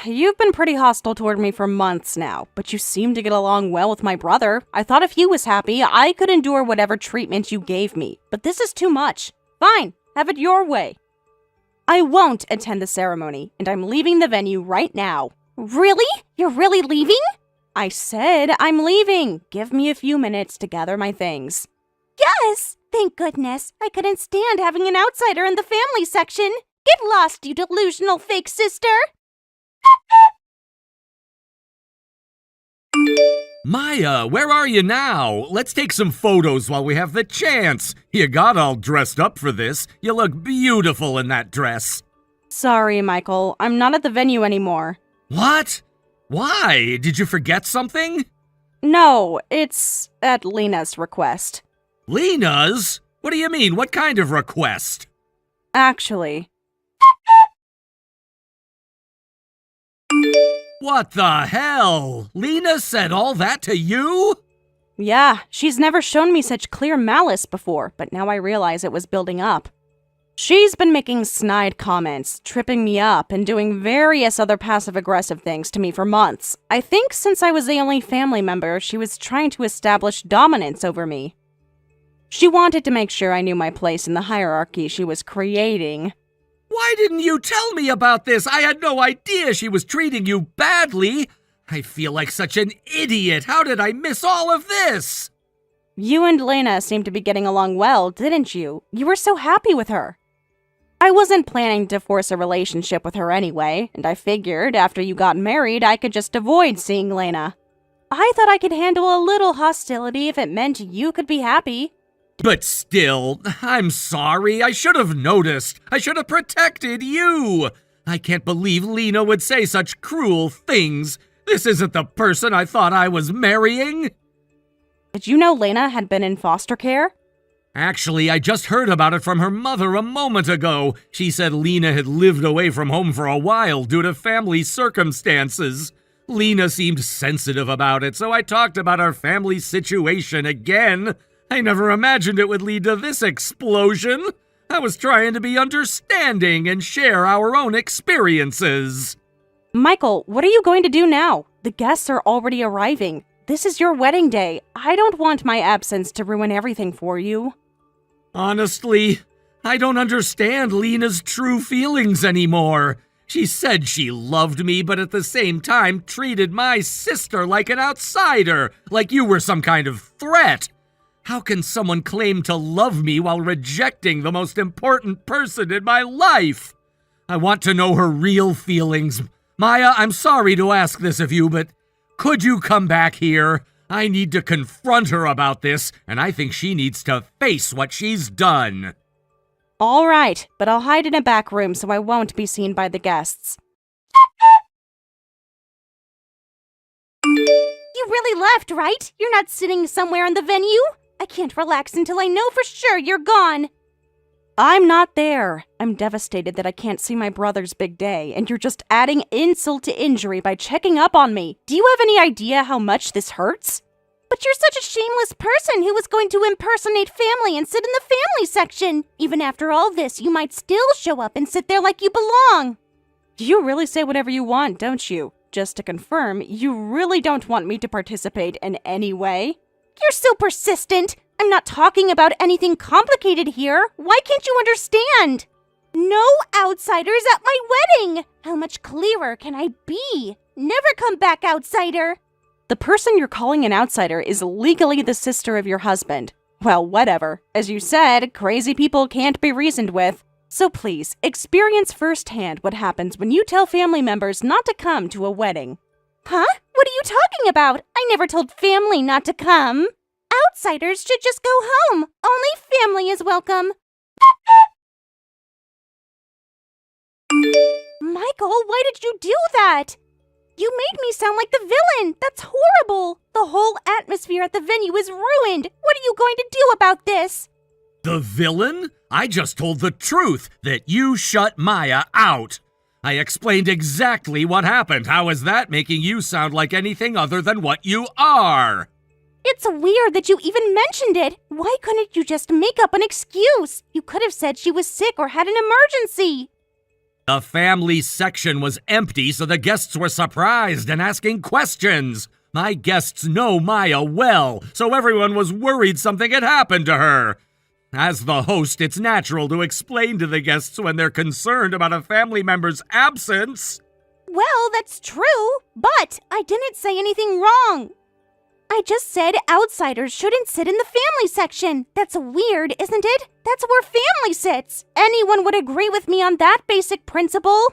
You've been pretty hostile toward me for months now, but you seem to get along well with my brother. I thought if he was happy, I could endure whatever treatment you gave me, but this is too much. Fine, have it your way. I won't attend the ceremony, and I'm leaving the venue right now. Really? You're really leaving? I said I'm leaving. Give me a few minutes to gather my things. Yes! Thank goodness. I couldn't stand having an outsider in the family section. Get lost, you delusional fake sister! Maya, where are you now? Let's take some photos while we have the chance. You got all dressed up for this. You look beautiful in that dress. Sorry, Michael. I'm not at the venue anymore. What? Why? Did you forget something? No, it's at Lena's request. Lena's? What do you mean? What kind of request? Actually. What the hell? Lena said all that to you? Yeah, she's never shown me such clear malice before, but now I realize it was building up. She's been making snide comments, tripping me up, and doing various other passive-aggressive things to me for months. I think since I was the only family member, she was trying to establish dominance over me. She wanted to make sure I knew my place in the hierarchy she was creating. Why didn't you tell me about this? I had no idea she was treating you badly. I feel like such an idiot. How did I miss all of this? You and Lena seemed to be getting along well, didn't you? You were so happy with her. I wasn't planning to force a relationship with her anyway, and I figured after you got married, I could just avoid seeing Lena. I thought I could handle a little hostility if it meant you could be happy. But still, I'm sorry. I should have noticed. I should have protected you. I can't believe Lena would say such cruel things. This isn't the person I thought I was marrying. Did you know Lena had been in foster care? Actually, I just heard about it from her mother a moment ago. She said Lena had lived away from home for a while due to family circumstances. Lena seemed sensitive about it, so I talked about our family situation again. I never imagined it would lead to this explosion. I was trying to be understanding and share our own experiences. Michael, what are you going to do now? The guests are already arriving. This is your wedding day. I don't want my absence to ruin everything for you. Honestly, I don't understand Lena's true feelings anymore. She said she loved me, but at the same time treated my sister like an outsider, like you were some kind of threat. How can someone claim to love me while rejecting the most important person in my life? I want to know her real feelings. Maya, I'm sorry to ask this of you, but could you come back here? I need to confront her about this, and I think she needs to face what she's done. All right, but I'll hide in a back room so I won't be seen by the guests. You really left, right? You're not sitting somewhere in the venue? I can't relax until I know for sure you're gone. I'm not there. I'm devastated that I can't see my brother's big day, and you're just adding insult to injury by checking up on me. Do you have any idea how much this hurts? But you're such a shameless person who was going to impersonate family and sit in the family section. Even after all this, you might still show up and sit there like you belong. You really say whatever you want, don't you? Just to confirm, you really don't want me to participate in any way? You're so persistent. I'm not talking about anything complicated here. Why can't you understand? No outsiders at my wedding! How much clearer can I be? Never come back, outsider! The person you're calling an outsider is legally the sister of your husband. Well, whatever. As you said, crazy people can't be reasoned with. So please, experience firsthand what happens when you tell family members not to come to a wedding. Huh? What are you talking about? I never told family not to come. Outsiders should just go home. Only family is welcome. Michael, why did you do that? You made me sound like the villain. That's horrible. The whole atmosphere at the venue is ruined. What are you going to do about this? The villain? I just told the truth that you shut Maya out. I explained exactly what happened. How is that making you sound like anything other than what you are? It's weird that you even mentioned it. Why couldn't you just make up an excuse? You could have said she was sick or had an emergency. The family section was empty, so the guests were surprised and asking questions. My guests know Maya well, so everyone was worried something had happened to her. As the host, it's natural to explain to the guests when they're concerned about a family member's absence. Well, that's true, but I didn't say anything wrong. I just said outsiders shouldn't sit in the family section. That's weird, isn't it? That's where family sits. Anyone would agree with me on that basic principle.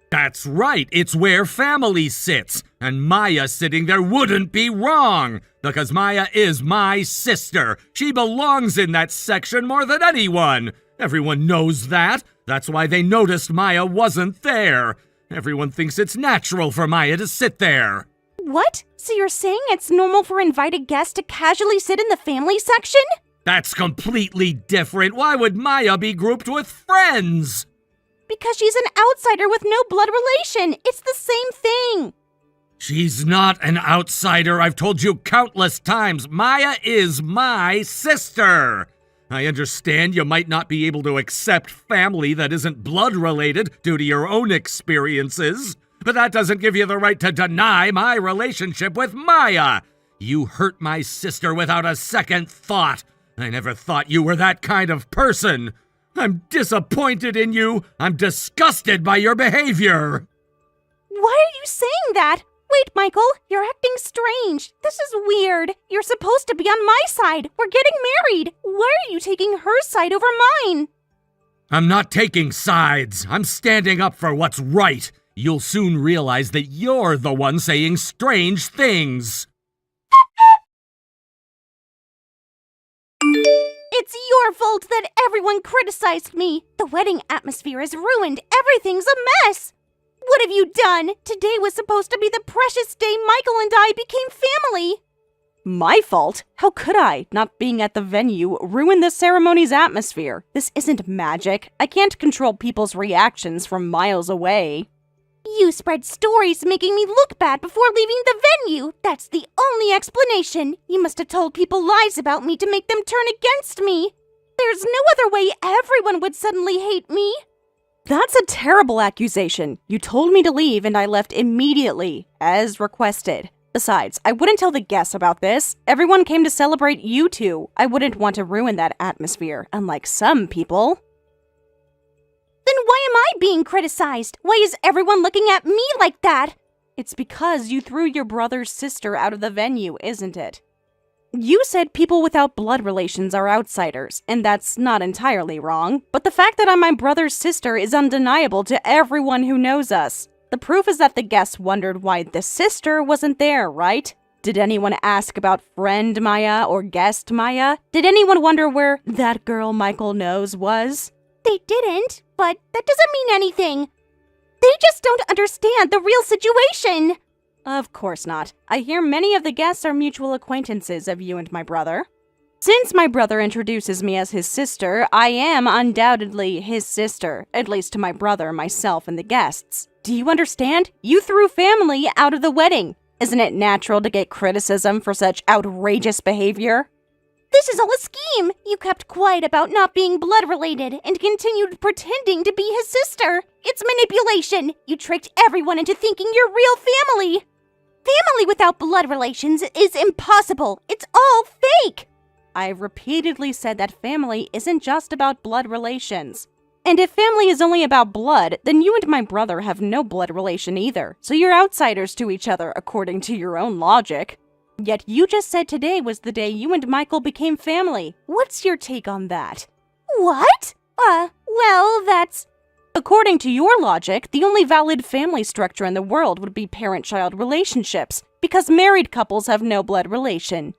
That's right, it's where family sits. And Maya sitting there wouldn't be wrong, because Maya is my sister. She belongs in that section more than anyone. Everyone knows that. That's why they noticed Maya wasn't there. Everyone thinks it's natural for Maya to sit there. What? So you're saying it's normal for invited guests to casually sit in the family section? That's completely different. Why would Maya be grouped with friends? Because she's an outsider with no blood relation. It's the same thing. She's not an outsider. I've told you countless times. Maya is my sister. I understand you might not be able to accept family that isn't blood related due to your own experiences. But that doesn't give you the right to deny my relationship with Maya. You hurt my sister without a second thought. I never thought you were that kind of person. I'm disappointed in you. I'm disgusted by your behavior. Why are you saying that? Wait, Michael, you're acting strange. This is weird. You're supposed to be on my side. We're getting married. Why are you taking her side over mine? I'm not taking sides. I'm standing up for what's right. You'll soon realize that you're the one saying strange things. It's your fault that everyone criticized me. The wedding atmosphere is ruined. Everything's a mess. What have you done? Today was supposed to be the precious day Michael and I became family. My fault? How could I, not being at the venue, ruin the ceremony's atmosphere? This isn't magic. I can't control people's reactions from miles away. You spread stories making me look bad before leaving the venue. That's the only explanation. You must have told people lies about me to make them turn against me. There's no other way everyone would suddenly hate me. That's a terrible accusation. You told me to leave and I left immediately, as requested. Besides, I wouldn't tell the guests about this. Everyone came to celebrate you two. I wouldn't want to ruin that atmosphere, unlike some people. Then why am I being criticized? Why is everyone looking at me like that? It's because you threw your brother's sister out of the venue, isn't it? You said people without blood relations are outsiders, and that's not entirely wrong, but the fact that I'm my brother's sister is undeniable to everyone who knows us. The proof is that the guests wondered why the sister wasn't there, right? Did anyone ask about friend Maya or guest Maya? Did anyone wonder where that girl Michael knows was? They didn't, but that doesn't mean anything. They just don't understand the real situation. Of course not. I hear many of the guests are mutual acquaintances of you and my brother. Since my brother introduces me as his sister, I am undoubtedly his sister, at least to my brother, myself, and the guests. Do you understand? You threw family out of the wedding. Isn't it natural to get criticism for such outrageous behavior? This is all a scheme. You kept quiet about not being blood related and continued pretending to be his sister. It's manipulation. You tricked everyone into thinking you're real family. Family without blood relations is impossible. It's all fake. I've repeatedly said that family isn't just about blood relations. And if family is only about blood, then you and my brother have no blood relation either. So you're outsiders to each other according to your own logic. Yet you just said today was the day you and Michael became family. What's your take on that? What? Well, that's... According to your logic, the only valid family structure in the world would be parent-child relationships, because married couples have no blood relation.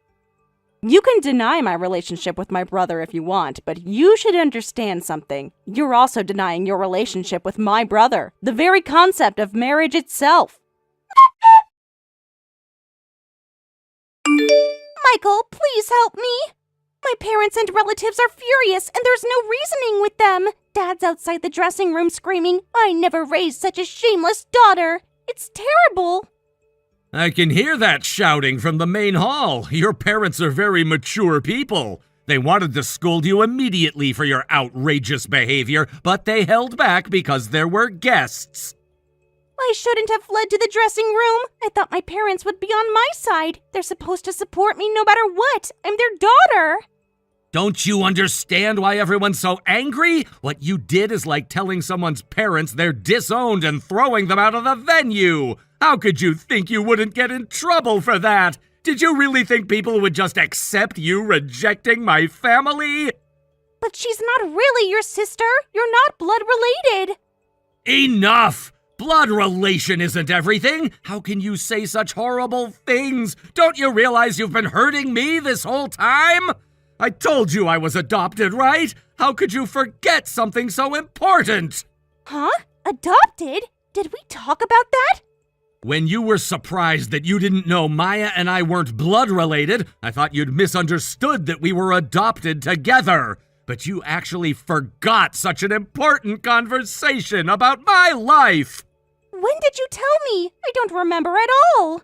You can deny my relationship with my brother if you want, but you should understand something. You're also denying your relationship with my brother, the very concept of marriage itself. Michael, please help me. My parents and relatives are furious, and there's no reasoning with them. Dad's outside the dressing room screaming, "I never raised such a shameless daughter." It's terrible. I can hear that shouting from the main hall. Your parents are very mature people. They wanted to scold you immediately for your outrageous behavior, but they held back because there were guests. I shouldn't have fled to the dressing room. I thought my parents would be on my side. They're supposed to support me no matter what. I'm their daughter. Don't you understand why everyone's so angry? What you did is like telling someone's parents they're disowned and throwing them out of the venue. How could you think you wouldn't get in trouble for that? Did you really think people would just accept you rejecting my family? But she's not really your sister. You're not blood related. Enough! Blood relation isn't everything. How can you say such horrible things? Don't you realize you've been hurting me this whole time? I told you I was adopted, right? How could you forget something so important? Huh? Adopted? Did we talk about that? When you were surprised that you didn't know Maya and I weren't blood related, I thought you'd misunderstood that we were adopted together. But you actually forgot such an important conversation about my life. When did you tell me? I don't remember at all.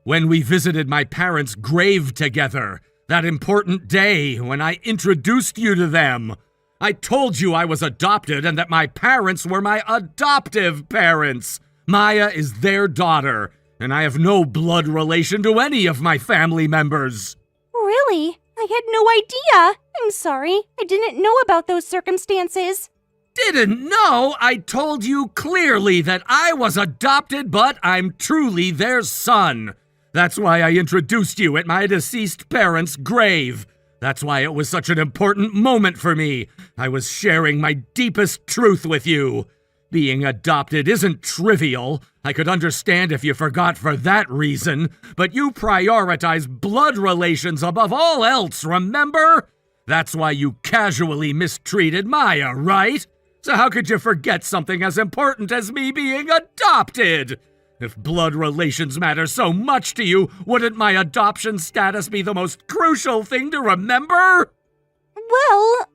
When we visited my parents' grave together, that important day when I introduced you to them. I told you I was adopted and that my parents were my adoptive parents. Maya is their daughter, and I have no blood relation to any of my family members. Really? I had no idea. I'm sorry. I didn't know about those circumstances. Didn't know? I told you clearly that I was adopted, but I'm truly their son. That's why I introduced you at my deceased parents' grave. That's why it was such an important moment for me. I was sharing my deepest truth with you. Being adopted isn't trivial. I could understand if you forgot for that reason, but you prioritize blood relations above all else, remember? That's why you casually mistreated Maya, right? So how could you forget something as important as me being adopted? If blood relations matter so much to you, wouldn't my adoption status be the most crucial thing to remember? Well,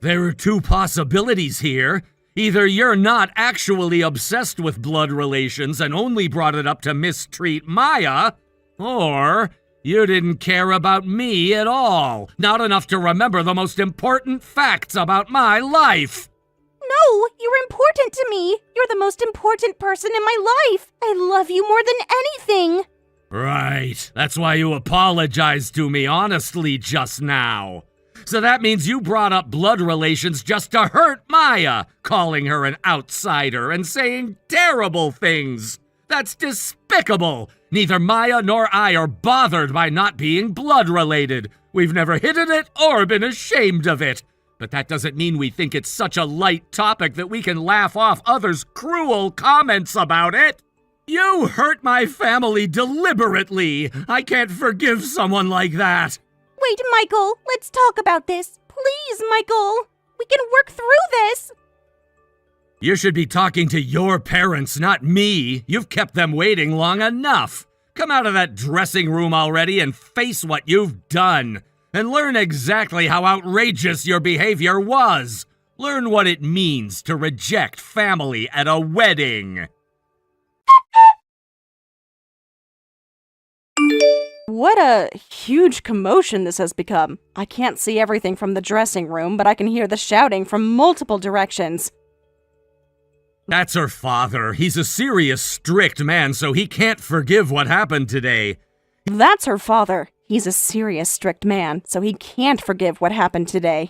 There are two possibilities here. Either you're not actually obsessed with blood relations and only brought it up to mistreat Maya, or you didn't care about me at all. Not enough to remember the most important facts about my life. No, you're important to me. You're the most important person in my life. I love you more than anything. Right. That's why you apologized to me honestly just now. So that means you brought up blood relations just to hurt Maya, calling her an outsider and saying terrible things. That's despicable. Neither Maya nor I are bothered by not being blood related. We've never hidden it or been ashamed of it. But that doesn't mean we think it's such a light topic that we can laugh off others' cruel comments about it. You hurt my family deliberately. I can't forgive someone like that. Wait, Michael, let's talk about this. Please, Michael. We can work through this. You should be talking to your parents, not me. You've kept them waiting long enough. Come out of that dressing room already and face what you've done. And learn exactly how outrageous your behavior was. Learn what it means to reject family at a wedding. What a huge commotion this has become. I can't see everything from the dressing room, but I can hear the shouting from multiple directions. That's her father. He's a serious, strict man, so he can't forgive what happened today. That's her father. He's a serious, strict man, so he can't forgive what happened today.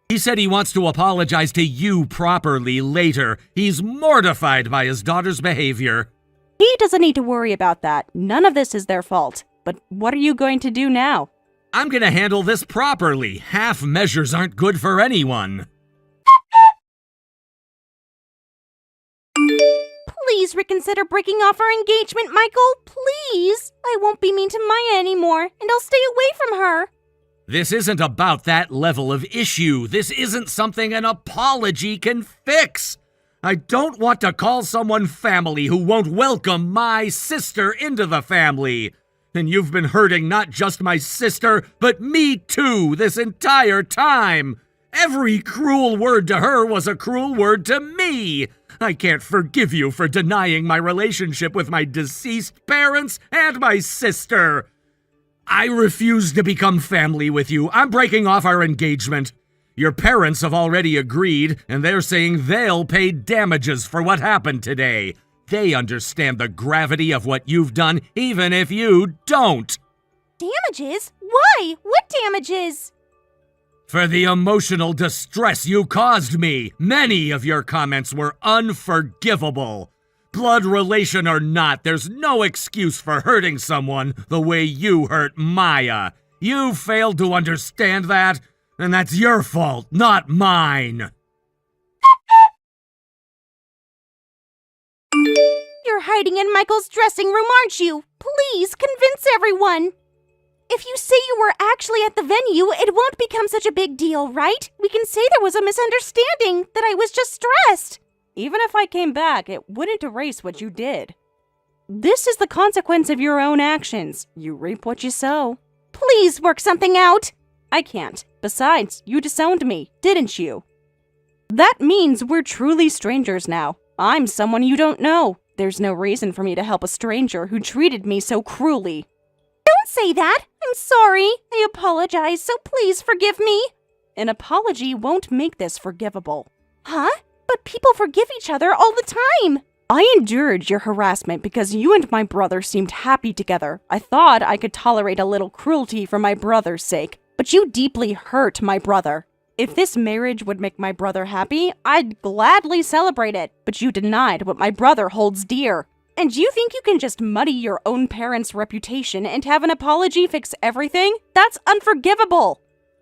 He said he wants to apologize to you properly later. He's mortified by his daughter's behavior. He doesn't need to worry about that. None of this is their fault. But what are you going to do now? I'm gonna handle this properly. Half measures aren't good for anyone. Please reconsider breaking off our engagement, Michael. Please. I won't be mean to Maya anymore, and I'll stay away from her. This isn't about that level of issue. This isn't something an apology can fix. I don't want to call someone family who won't welcome my sister into the family. And you've been hurting not just my sister, but me too this entire time. Every cruel word to her was a cruel word to me. I can't forgive you for denying my relationship with my deceased parents and my sister. I refuse to become family with you. I'm breaking off our engagement. Your parents have already agreed, and they're saying they'll pay damages for what happened today. They understand the gravity of what you've done, even if you don't. Damages? Why? What damages? For the emotional distress you caused me. Many of your comments were unforgivable. Blood relation or not, there's no excuse for hurting someone the way you hurt Maya. You failed to understand that, and that's your fault, not mine. You're hiding in Michael's dressing room, aren't you? Please convince everyone. If you say you were actually at the venue, it won't become such a big deal, right? We can say there was a misunderstanding, that I was just stressed. Even if I came back, it wouldn't erase what you did. This is the consequence of your own actions. You reap what you sow. Please work something out. I can't. Besides, you disowned me, didn't you? That means we're truly strangers now. I'm someone you don't know. There's no reason for me to help a stranger who treated me so cruelly. Don't say that. I'm sorry. I apologize, so please forgive me. An apology won't make this forgivable. Huh? But people forgive each other all the time. I endured your harassment because you and my brother seemed happy together. I thought I could tolerate a little cruelty for my brother's sake, but you deeply hurt my brother. If this marriage would make my brother happy, I'd gladly celebrate it, but you denied what my brother holds dear. And you think you can just muddy your own parents' reputation and have an apology fix everything? That's unforgivable.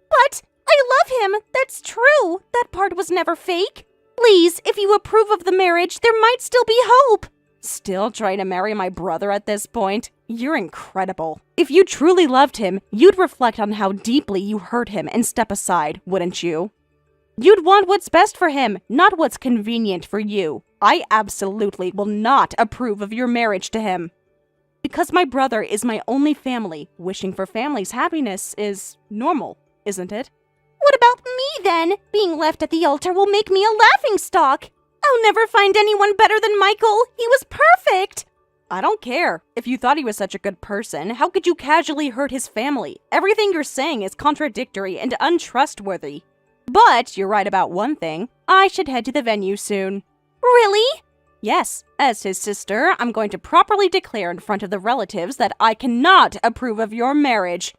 But I love him. That's true. That part was never fake. Please, if you approve of the marriage, there might still be hope. Still trying to marry my brother at this point? You're incredible. If you truly loved him, you'd reflect on how deeply you hurt him and step aside, wouldn't you? You'd want what's best for him, not what's convenient for you. I absolutely will not approve of your marriage to him. Because my brother is my only family, wishing for family's happiness is normal, isn't it? What about me, then? Being left at the altar will make me a laughingstock. I'll never find anyone better than Michael. He was perfect. I don't care. If you thought he was such a good person, how could you casually hurt his family? Everything you're saying is contradictory and untrustworthy. But you're right about one thing. I should head to the venue soon. Really? Yes. As his sister, I'm going to properly declare in front of the relatives that I cannot approve of your marriage.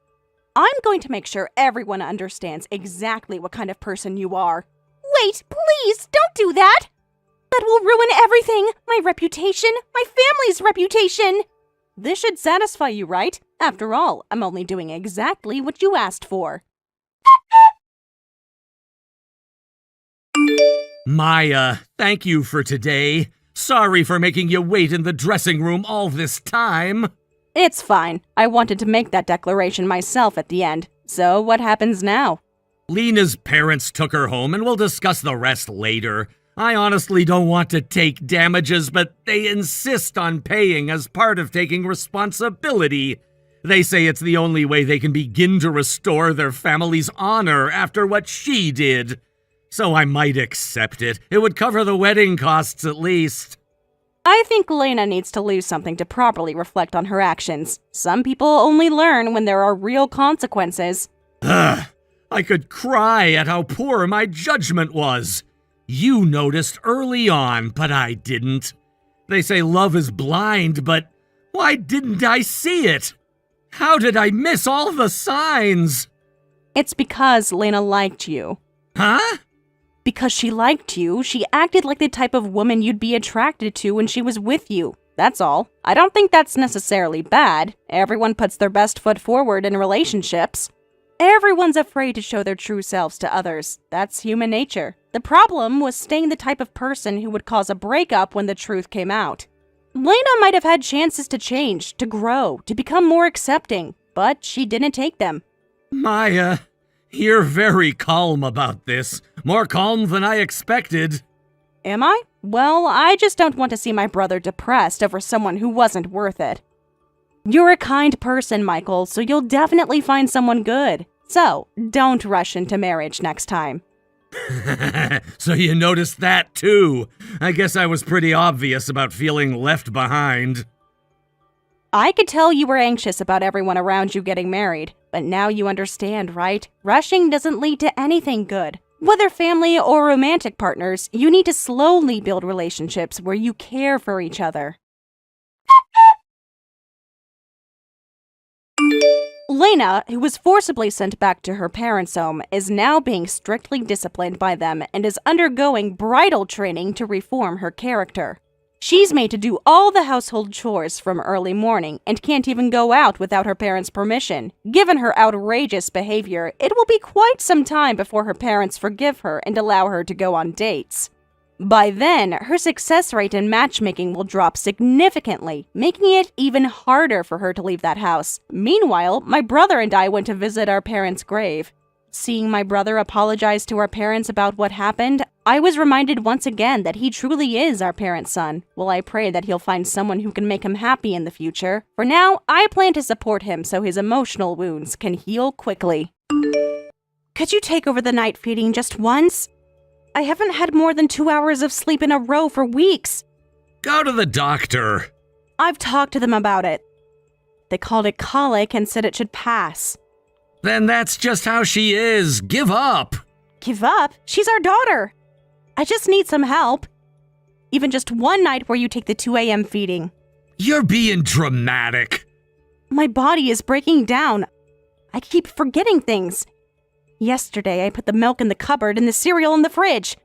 I'm going to make sure everyone understands exactly what kind of person you are. Wait, please, don't do that! That will ruin everything! My reputation, my family's reputation! This should satisfy you, right? After all, I'm only doing exactly what you asked for. Maya, thank you for today. Sorry for making you wait in the dressing room all this time. It's fine. I wanted to make that declaration myself at the end. So what happens now? Lena's parents took her home and we'll discuss the rest later. I honestly don't want to take damages, but they insist on paying as part of taking responsibility. They say it's the only way they can begin to restore their family's honor after what she did. So I might accept it. It would cover the wedding costs at least. I think Lena needs to lose something to properly reflect on her actions. Some people only learn when there are real consequences. Ugh, I could cry at how poor my judgment was. You noticed early on, but I didn't. They say love is blind, but why didn't I see it? How did I miss all the signs? It's because Lena liked you. Huh? Because she liked you, she acted like the type of woman you'd be attracted to when she was with you. That's all. I don't think that's necessarily bad. Everyone puts their best foot forward in relationships. Everyone's afraid to show their true selves to others. That's human nature. The problem was staying the type of person who would cause a breakup when the truth came out. Lena might have had chances to change, to grow, to become more accepting, but she didn't take them. Maya, you're very calm about this. More calm than I expected. Am I? Well, I just don't want to see my brother depressed over someone who wasn't worth it. You're a kind person, Michael, so you'll definitely find someone good. So, don't rush into marriage next time. So you noticed that too. I guess I was pretty obvious about feeling left behind. I could tell you were anxious about everyone around you getting married, but now you understand, right? Rushing doesn't lead to anything good. Whether family or romantic partners, you need to slowly build relationships where you care for each other. Lena, who was forcibly sent back to her parents' home, is now being strictly disciplined by them and is undergoing bridal training to reform her character. She's made to do all the household chores from early morning and can't even go out without her parents' permission. Given her outrageous behavior, it will be quite some time before her parents forgive her and allow her to go on dates. By then, her success rate in matchmaking will drop significantly, making it even harder for her to leave that house. Meanwhile, my brother and I went to visit our parents' grave. Seeing my brother apologize to our parents about what happened, I was reminded once again that he truly is our parents' son. Well, I pray that he'll find someone who can make him happy in the future. For now, I plan to support him so his emotional wounds can heal quickly. Could you take over the night feeding just once? I haven't had more than 2 hours of sleep in a row for weeks. Go to the doctor. I've talked to them about it. They called it colic and said it should pass. Then that's just how she is. Give up. Give up? She's our daughter. I just need some help. Even just one night where you take the 2 a.m. feeding. You're being dramatic. My body is breaking down. I keep forgetting things. Yesterday, I put the milk in the cupboard and the cereal in the fridge.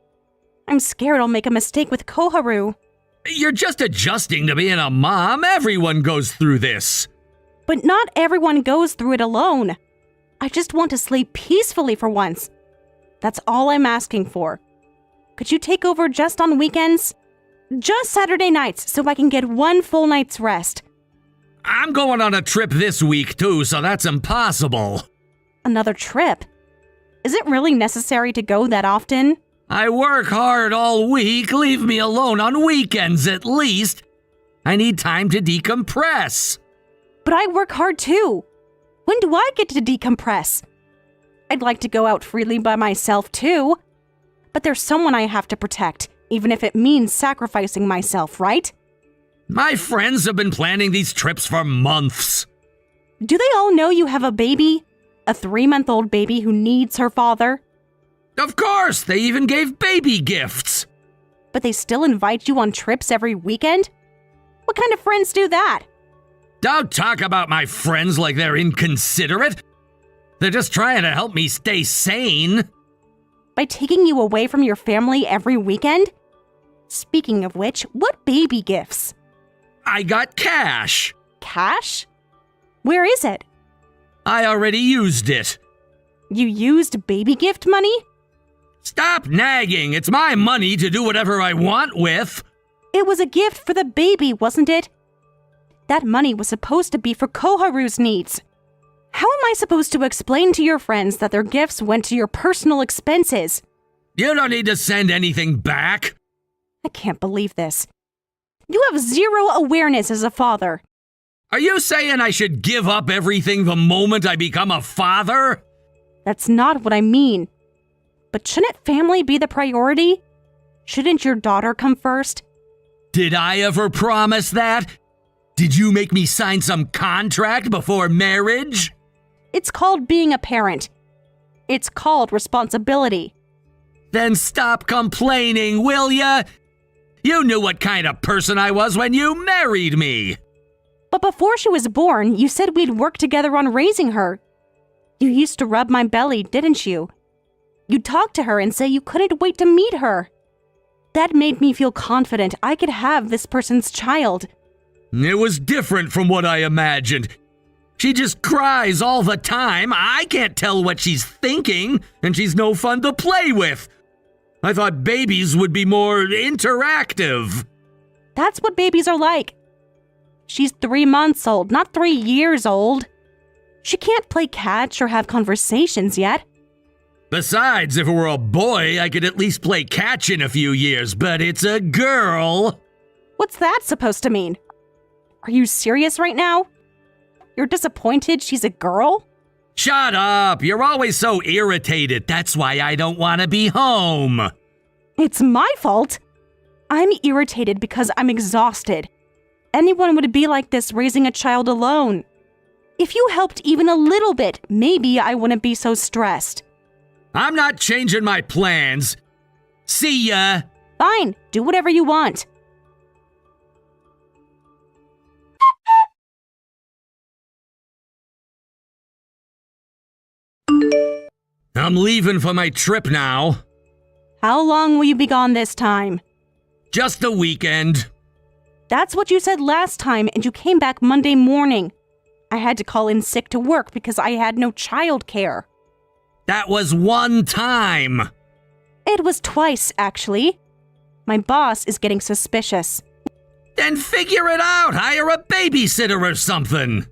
I'm scared I'll make a mistake with Koharu. You're just adjusting to being a mom. Everyone goes through this. But not everyone goes through it alone. I just want to sleep peacefully for once. That's all I'm asking for. Could you take over just on weekends? Just Saturday nights so I can get one full night's rest. I'm going on a trip this week too, so that's impossible. Another trip? Is it really necessary to go that often? I work hard all week. Leave me alone on weekends at least. I need time to decompress. But I work hard too. When do I get to decompress? I'd like to go out freely by myself too. But there's someone I have to protect, even if it means sacrificing myself, right? My friends have been planning these trips for months. Do they all know you have a baby? A 3-month-old baby who needs her father? Of course, they even gave baby gifts. But they still invite you on trips every weekend? What kind of friends do that? Don't talk about my friends like they're inconsiderate. They're just trying to help me stay sane. By taking you away from your family every weekend? Speaking of which, what baby gifts? I got cash. Cash? Where is it? I already used it. You used baby gift money? Stop nagging. It's my money to do whatever I want with. It was a gift for the baby, wasn't it? That money was supposed to be for Koharu's needs. How am I supposed to explain to your friends that their gifts went to your personal expenses? You don't need to send anything back. I can't believe this. You have zero awareness as a father. Are you saying I should give up everything the moment I become a father? That's not what I mean. But shouldn't family be the priority? Shouldn't your daughter come first? Did I ever promise that? Did you make me sign some contract before marriage? It's called being a parent. It's called responsibility. Then stop complaining, will ya? You knew what kind of person I was when you married me. But before she was born, you said we'd work together on raising her. You used to rub my belly, didn't you? You'd talk to her and say you couldn't wait to meet her. That made me feel confident I could have this person's child. It was different from what I imagined. She just cries all the time. I can't tell what she's thinking, and she's no fun to play with. I thought babies would be more interactive. That's what babies are like. She's 3 months old, not 3 years old. She can't play catch or have conversations yet. Besides, if it were a boy, I could at least play catch in a few years, but it's a girl. What's that supposed to mean? Are you serious right now? You're disappointed she's a girl? Shut up! You're always so irritated. That's why I don't want to be home. It's my fault. I'm irritated because I'm exhausted. Anyone would be like this raising a child alone. If you helped even a little bit, maybe I wouldn't be so stressed. I'm not changing my plans. See ya! Fine, do whatever you want. I'm leaving for my trip now. How long will you be gone this time? Just the weekend. That's what you said last time, and you came back Monday morning. I had to call in sick to work because I had no childcare. That was one time. It was twice, actually. My boss is getting suspicious. Then figure it out. Hire a babysitter or something.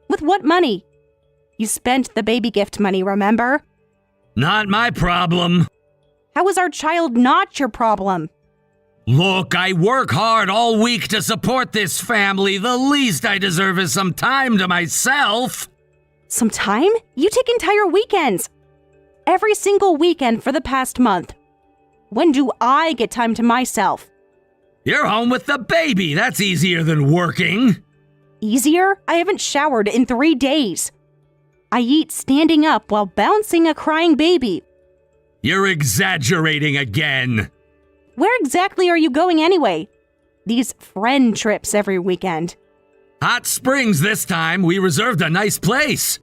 With what money? You spent the baby gift money, remember? Not my problem. How is our child not your problem? Look, I work hard all week to support this family. The least I deserve is some time to myself. Some time? You take entire weekends. Every single weekend for the past month. When do I get time to myself? You're home with the baby. That's easier than working. Easier? I haven't showered in 3 days. I eat standing up while bouncing a crying baby. You're exaggerating again. Where exactly are you going anyway? These friend trips every weekend. Hot Springs this time. We reserved a nice place.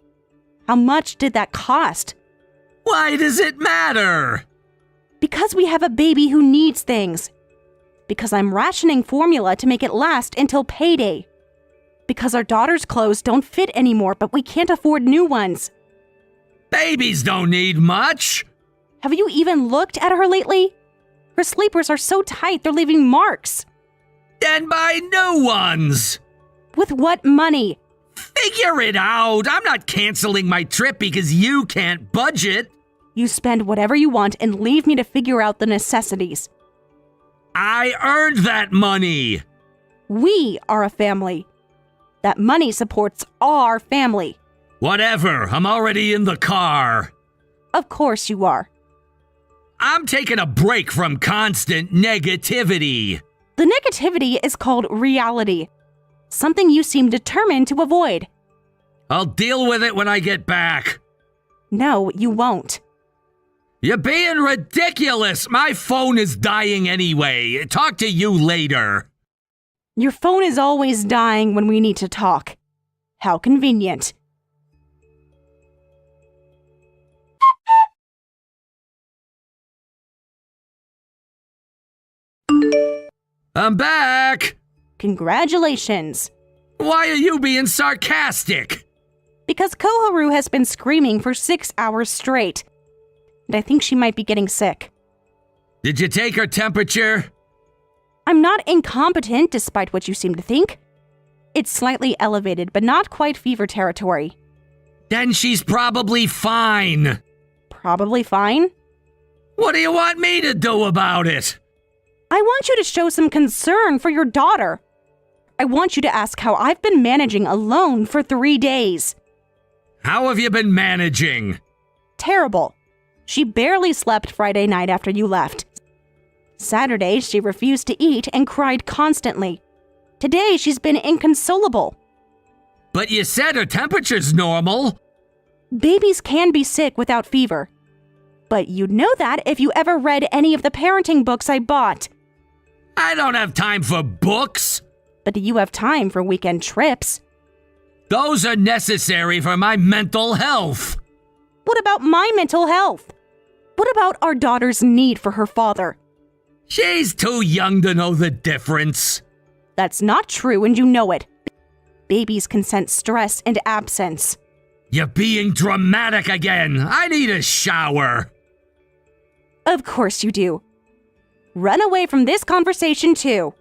How much did that cost? Why does it matter? Because we have a baby who needs things. Because I'm rationing formula to make it last until payday. Because our daughter's clothes don't fit anymore, but we can't afford new ones. Babies don't need much. Have you even looked at her lately? Her sleepers are so tight they're leaving marks. Then buy new ones. With what money? Figure it out. I'm not canceling my trip because you can't budget. You spend whatever you want and leave me to figure out the necessities. I earned that money. We are a family. That money supports our family. Whatever. I'm already in the car. Of course you are. I'm taking a break from constant negativity. The negativity is called reality. Something you seem determined to avoid. I'll deal with it when I get back. No, you won't. You're being ridiculous. My phone is dying anyway. Talk to you later. Your phone is always dying when we need to talk. How convenient. I'm back. Congratulations. Why are you being sarcastic? Because Koharu has been screaming for 6 hours straight. And I think she might be getting sick. Did you take her temperature? I'm not incompetent, despite what you seem to think. It's slightly elevated, but not quite fever territory. Then she's probably fine. Probably fine. What do you want me to do about it? I want you to show some concern for your daughter. I want you to ask how I've been managing alone for 3 days. How have you been managing? Terrible. She barely slept Friday night after you left. Saturday, she refused to eat and cried constantly. Today, she's been inconsolable. But you said her temperature's normal. Babies can be sick without fever. But you'd know that if you ever read any of the parenting books I bought. I don't have time for books. But you have time for weekend trips. Those are necessary for my mental health. What about my mental health? What about our daughter's need for her father? She's too young to know the difference. That's not true, and you know it. Babies can sense stress and absence. You're being dramatic again. I need a shower. Of course you do. Run away from this conversation, too.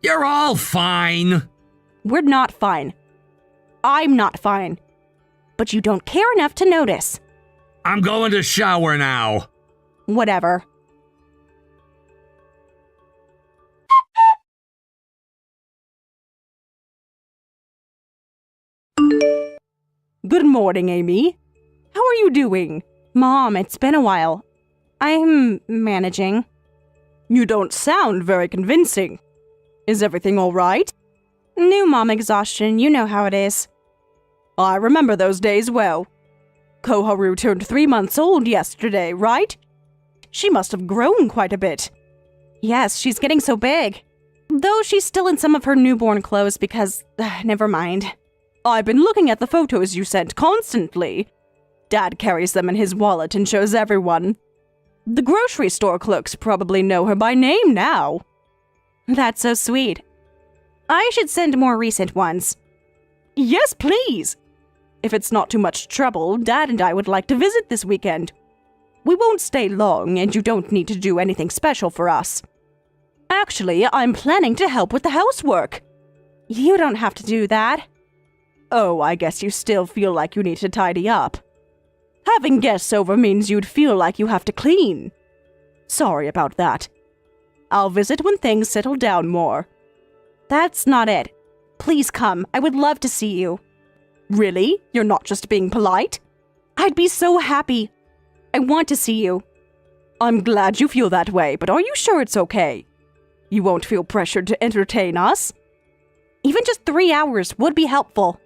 You're all fine. We're not fine. I'm not fine. But you don't care enough to notice. I'm going to shower now. Whatever. Good morning, Amy. How are you doing? Mom, it's been a while. I'm managing. You don't sound very convincing. Is everything all right? New mom exhaustion, you know how it is. I remember those days well. Koharu turned 3 months old yesterday, right? She must have grown quite a bit. Yes, she's getting so big. Though she's still in some of her newborn clothes because... never mind. I've been looking at the photos you sent constantly. Dad carries them in his wallet and shows everyone. The grocery store clerks probably know her by name now. That's so sweet. I should send more recent ones. Yes, please. If it's not too much trouble, Dad and I would like to visit this weekend. We won't stay long, and you don't need to do anything special for us. Actually, I'm planning to help with the housework. You don't have to do that. Oh, I guess you still feel like you need to tidy up. Having guests over means you'd feel like you have to clean. Sorry about that. I'll visit when things settle down more. That's not it. Please come. I would love to see you. Really? You're not just being polite? I'd be so happy. I want to see you. I'm glad you feel that way, but are you sure it's okay? You won't feel pressured to entertain us? Even just 3 hours would be helpful.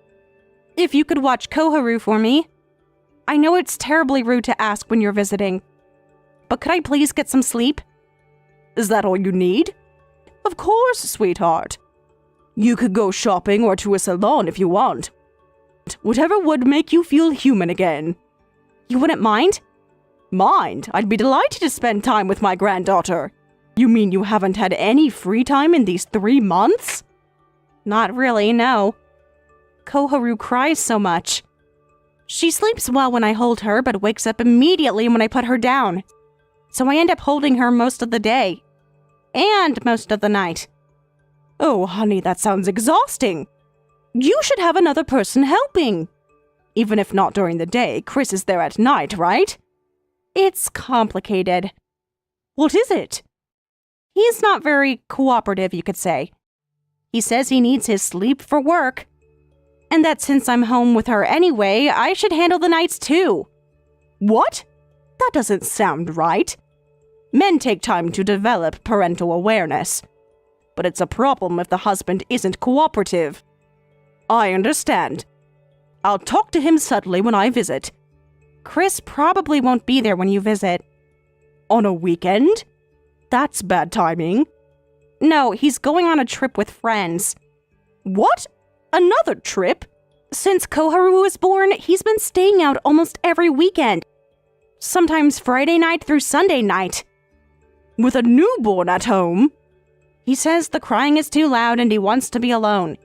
If you could watch Koharu for me. I know it's terribly rude to ask when you're visiting, but could I please get some sleep? Is that all you need? Of course, sweetheart. You could go shopping or to a salon if you want. Whatever would make you feel human again. You wouldn't mind? Mind? I'd be delighted to spend time with my granddaughter. You mean you haven't had any free time in these 3 months? Not really, no. Koharu cries so much. She sleeps well when I hold her, but wakes up immediately when I put her down. So I end up holding her most of the day. And most of the night. Oh, honey, that sounds exhausting. You should have another person helping. Even if not during the day, Chris is there at night, right? It's complicated. What is it? He's not very cooperative, you could say. He says he needs his sleep for work. And that since I'm home with her anyway, I should handle the nights too. What? That doesn't sound right. Men take time to develop parental awareness. But it's a problem if the husband isn't cooperative. I understand. I'll talk to him subtly when I visit. Chris probably won't be there when you visit. On a weekend? That's bad timing. No, he's going on a trip with friends. What? Another trip? Since Koharu was born, he's been staying out almost every weekend. Sometimes Friday night through Sunday night. With a newborn at home? He says the crying is too loud and he wants to be alone.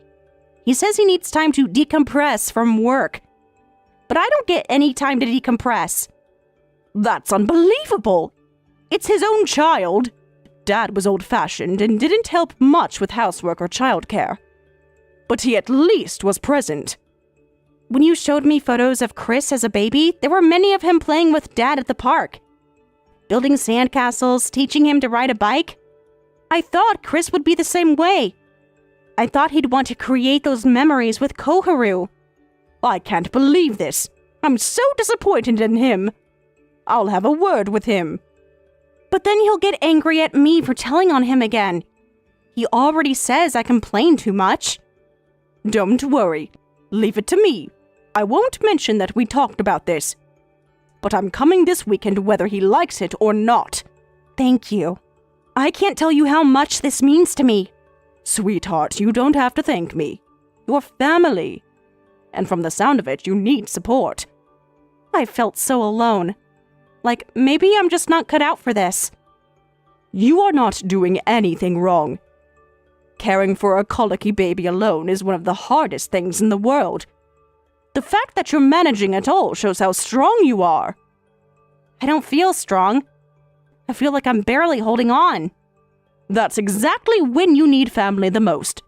He says he needs time to decompress from work. But I don't get any time to decompress. That's unbelievable. It's his own child. Dad was old-fashioned and didn't help much with housework or childcare. But he at least was present. When you showed me photos of Chris as a baby, there were many of him playing with Dad at the park. Building sandcastles, teaching him to ride a bike. I thought Chris would be the same way. I thought he'd want to create those memories with Koharu. I can't believe this. I'm so disappointed in him. I'll have a word with him. But then he'll get angry at me for telling on him again. He already says I complain too much. Don't worry. Leave it to me. I won't mention that we talked about this. But I'm coming this weekend whether he likes it or not. Thank you. I can't tell you how much this means to me. Sweetheart, you don't have to thank me. You're family. And from the sound of it, you need support. I felt so alone. Like, maybe I'm just not cut out for this. You are not doing anything wrong. Caring for a colicky baby alone is one of the hardest things in the world. The fact that you're managing at all shows how strong you are. I don't feel strong. I feel like I'm barely holding on. That's exactly when you need family the most.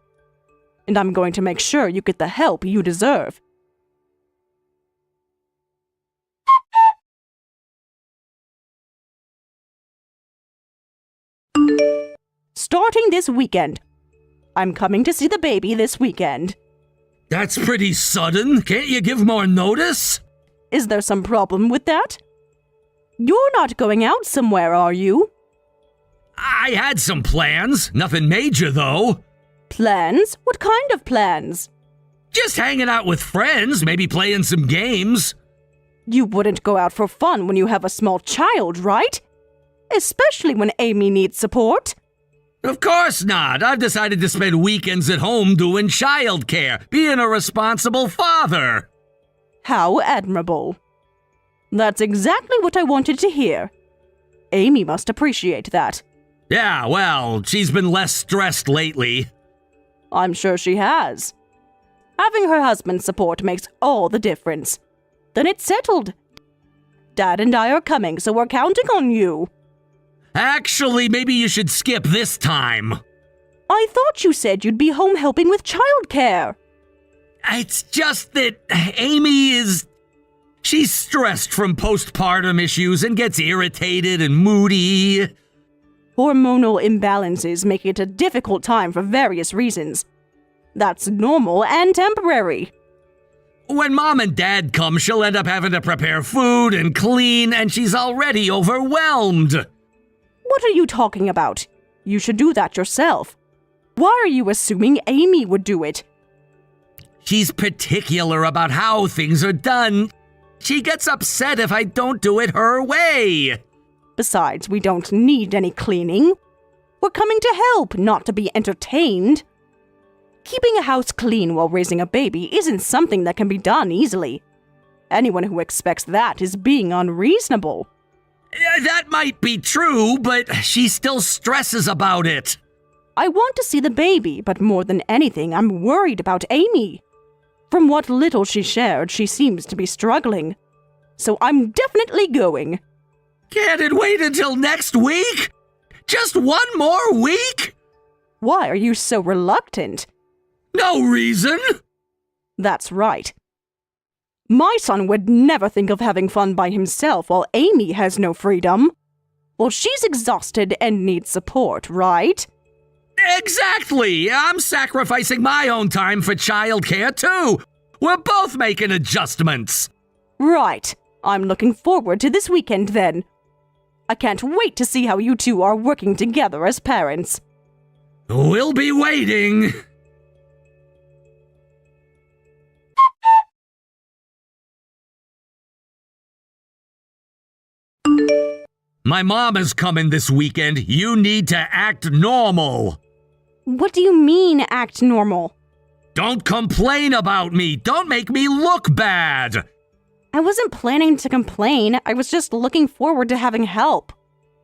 And I'm going to make sure you get the help you deserve. Starting this weekend. I'm coming to see the baby this weekend. That's pretty sudden. Can't you give more notice? Is there some problem with that? You're not going out somewhere, are you? I had some plans. Nothing major, though. Plans? What kind of plans? Just hanging out with friends, maybe playing some games. You wouldn't go out for fun when you have a small child, right? Especially when Amy needs support. Of course not. I've decided to spend weekends at home doing childcare, being a responsible father. How admirable. That's exactly what I wanted to hear. Amy must appreciate that. Yeah, well, she's been less stressed lately. I'm sure she has. Having her husband's support makes all the difference. Then it's settled. Dad and I are coming, so we're counting on you. Actually, maybe you should skip this time. I thought you said you'd be home helping with childcare. It's just that she's stressed from postpartum issues and gets irritated and moody. Hormonal imbalances make it a difficult time for various reasons. That's normal and temporary. When Mom and Dad come, she'll end up having to prepare food and clean, and she's already overwhelmed. What are you talking about? You should do that yourself. Why are you assuming Amy would do it? She's particular about how things are done. She gets upset if I don't do it her way. Besides, we don't need any cleaning. We're coming to help, not to be entertained. Keeping a house clean while raising a baby isn't something that can be done easily. Anyone who expects that is being unreasonable. That might be true, but she still stresses about it. I want to see the baby, but more than anything, I'm worried about Amy. From what little she shared, she seems to be struggling. So I'm definitely going. Can't it wait until next week? Just one more week? Why are you so reluctant? No reason. That's right. My son would never think of having fun by himself while Amy has no freedom. Well, she's exhausted and needs support, right? Exactly! I'm sacrificing my own time for childcare, too! We're both making adjustments! Right. I'm looking forward to this weekend, then. I can't wait to see how you two are working together as parents. We'll be waiting! My mom is coming this weekend. You need to act normal. What do you mean, act normal? Don't complain about me. Don't make me look bad. I wasn't planning to complain. I was just looking forward to having help.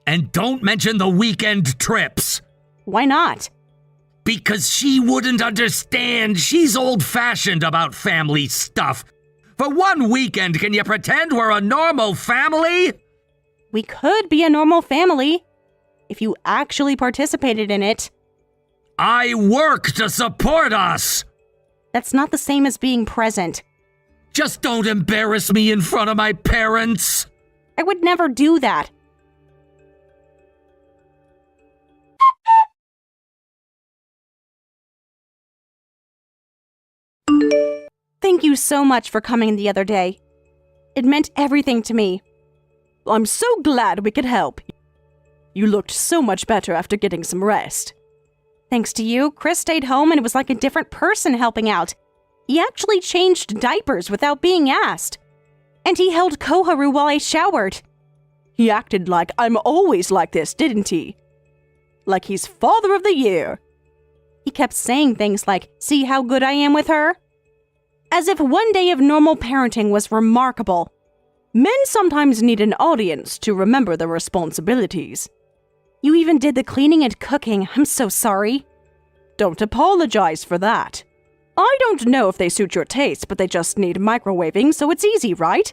And don't mention the weekend trips. Why not? Because she wouldn't understand. She's old-fashioned about family stuff. For one weekend, can you pretend we're a normal family? We could be a normal family if you actually participated in it. I work to support us. That's not the same as being present. Just don't embarrass me in front of my parents. I would never do that. Thank you so much for coming the other day. It meant everything to me. I'm so glad we could help. You looked so much better after getting some rest. Thanks to you, Chris stayed home and it was like a different person helping out. He actually changed diapers without being asked. And he held Koharu while I showered. He acted like I'm always like this, didn't he? Like he's father of the year. He kept saying things like, "See how good I am with her?" As if one day of normal parenting was remarkable. Men sometimes need an audience to remember their responsibilities. You even did the cleaning and cooking. I'm so sorry. Don't apologize for that. I don't know if they suit your taste, but they just need microwaving, so it's easy, right?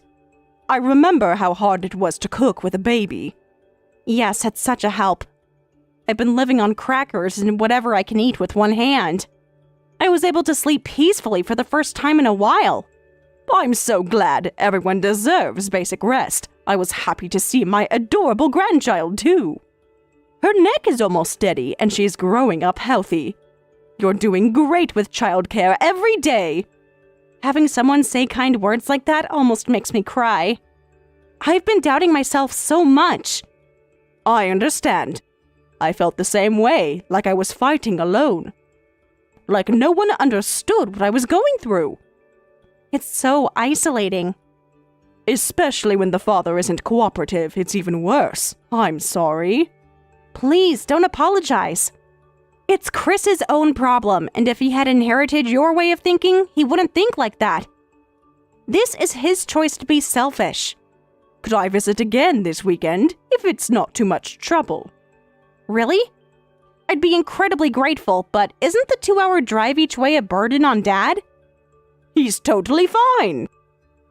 I remember how hard it was to cook with a baby. Yes, it's such a help. I've been living on crackers and whatever I can eat with one hand. I was able to sleep peacefully for the first time in a while. I'm so glad. Everyone deserves basic rest. I was happy to see my adorable grandchild, too. Her neck is almost steady, and she's growing up healthy. You're doing great with childcare every day. Having someone say kind words like that almost makes me cry. I've been doubting myself so much. I understand. I felt the same way, like I was fighting alone. Like no one understood what I was going through. It's so isolating. Especially when the father isn't cooperative, it's even worse. I'm sorry. Please, don't apologize. It's Chris's own problem, and if he had inherited your way of thinking, he wouldn't think like that. This is his choice to be selfish. Could I visit again this weekend, if it's not too much trouble? Really? I'd be incredibly grateful, but isn't the 2-hour drive each way a burden on Dad? He's totally fine.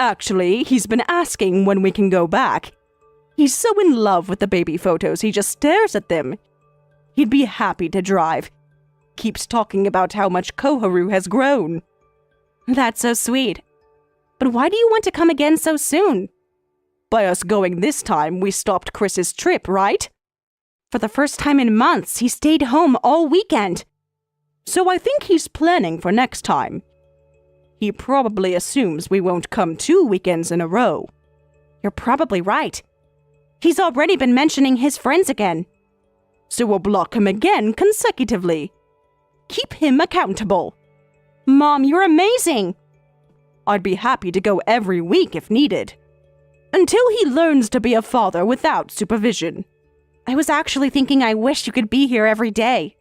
Actually, he's been asking when we can go back. He's so in love with the baby photos, he just stares at them. He'd be happy to drive. Keeps talking about how much Koharu has grown. That's so sweet. But why do you want to come again so soon? By us going this time, we stopped Chris's trip, right? For the first time in months, he stayed home all weekend. So I think he's planning for next time. He probably assumes we won't come 2 weekends in a row. You're probably right. He's already been mentioning his friends again. So we'll block him again consecutively. Keep him accountable. Mom, you're amazing. I'd be happy to go every week if needed. Until he learns to be a father without supervision. I was actually thinking I wish you could be here every day.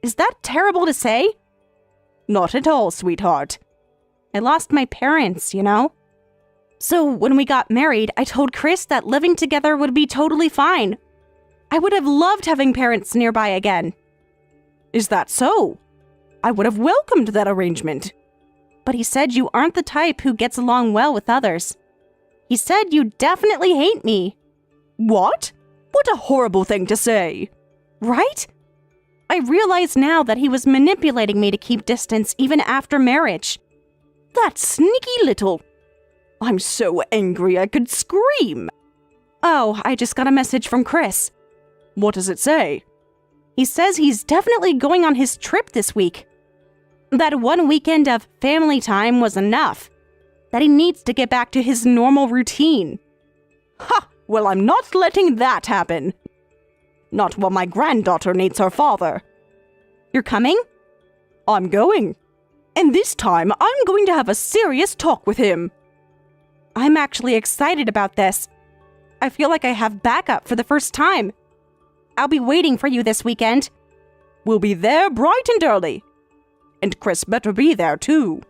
Is that terrible to say? Not at all, sweetheart. I lost my parents, you know? So when we got married, I told Chris that living together would be totally fine. I would have loved having parents nearby again. Is that so? I would have welcomed that arrangement. But he said you aren't the type who gets along well with others. He said you definitely hate me. What? What a horrible thing to say. Right? I realize now that he was manipulating me to keep distance even after marriage. That sneaky little... I'm so angry I could scream. Oh, I just got a message from Chris. What does it say? He says he's definitely going on his trip this week. That 1 weekend of family time was enough. That he needs to get back to his normal routine. Ha! Well, I'm not letting that happen. Not while my granddaughter needs her father. You're coming? I'm going. And this time, I'm going to have a serious talk with him. I'm actually excited about this. I feel like I have backup for the first time. I'll be waiting for you this weekend. We'll be there bright and early. And Chris better be there, too.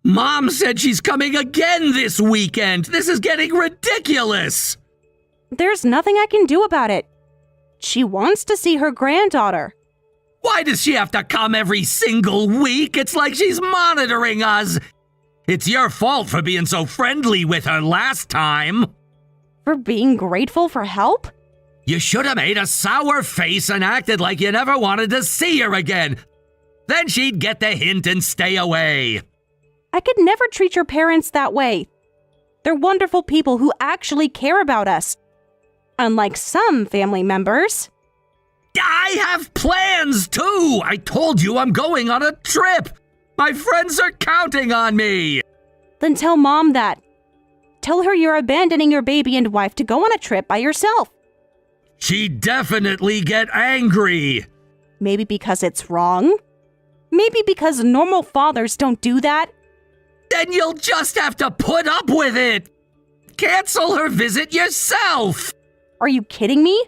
Mom said she's coming again this weekend. This is getting ridiculous. There's nothing I can do about it. She wants to see her granddaughter. Why does she have to come every single week? It's like she's monitoring us. It's your fault for being so friendly with her last time. For being grateful for help? You should have made a sour face and acted like you never wanted to see her again. Then she'd get the hint and stay away. I could never treat your parents that way. They're wonderful people who actually care about us. Unlike some family members. I have plans, too! I told you I'm going on a trip! My friends are counting on me! Then tell Mom that. Tell her you're abandoning your baby and wife to go on a trip by yourself. She'd definitely get angry. Maybe because it's wrong? Maybe because normal fathers don't do that? Then you'll just have to put up with it! Cancel her visit yourself! Are you kidding me?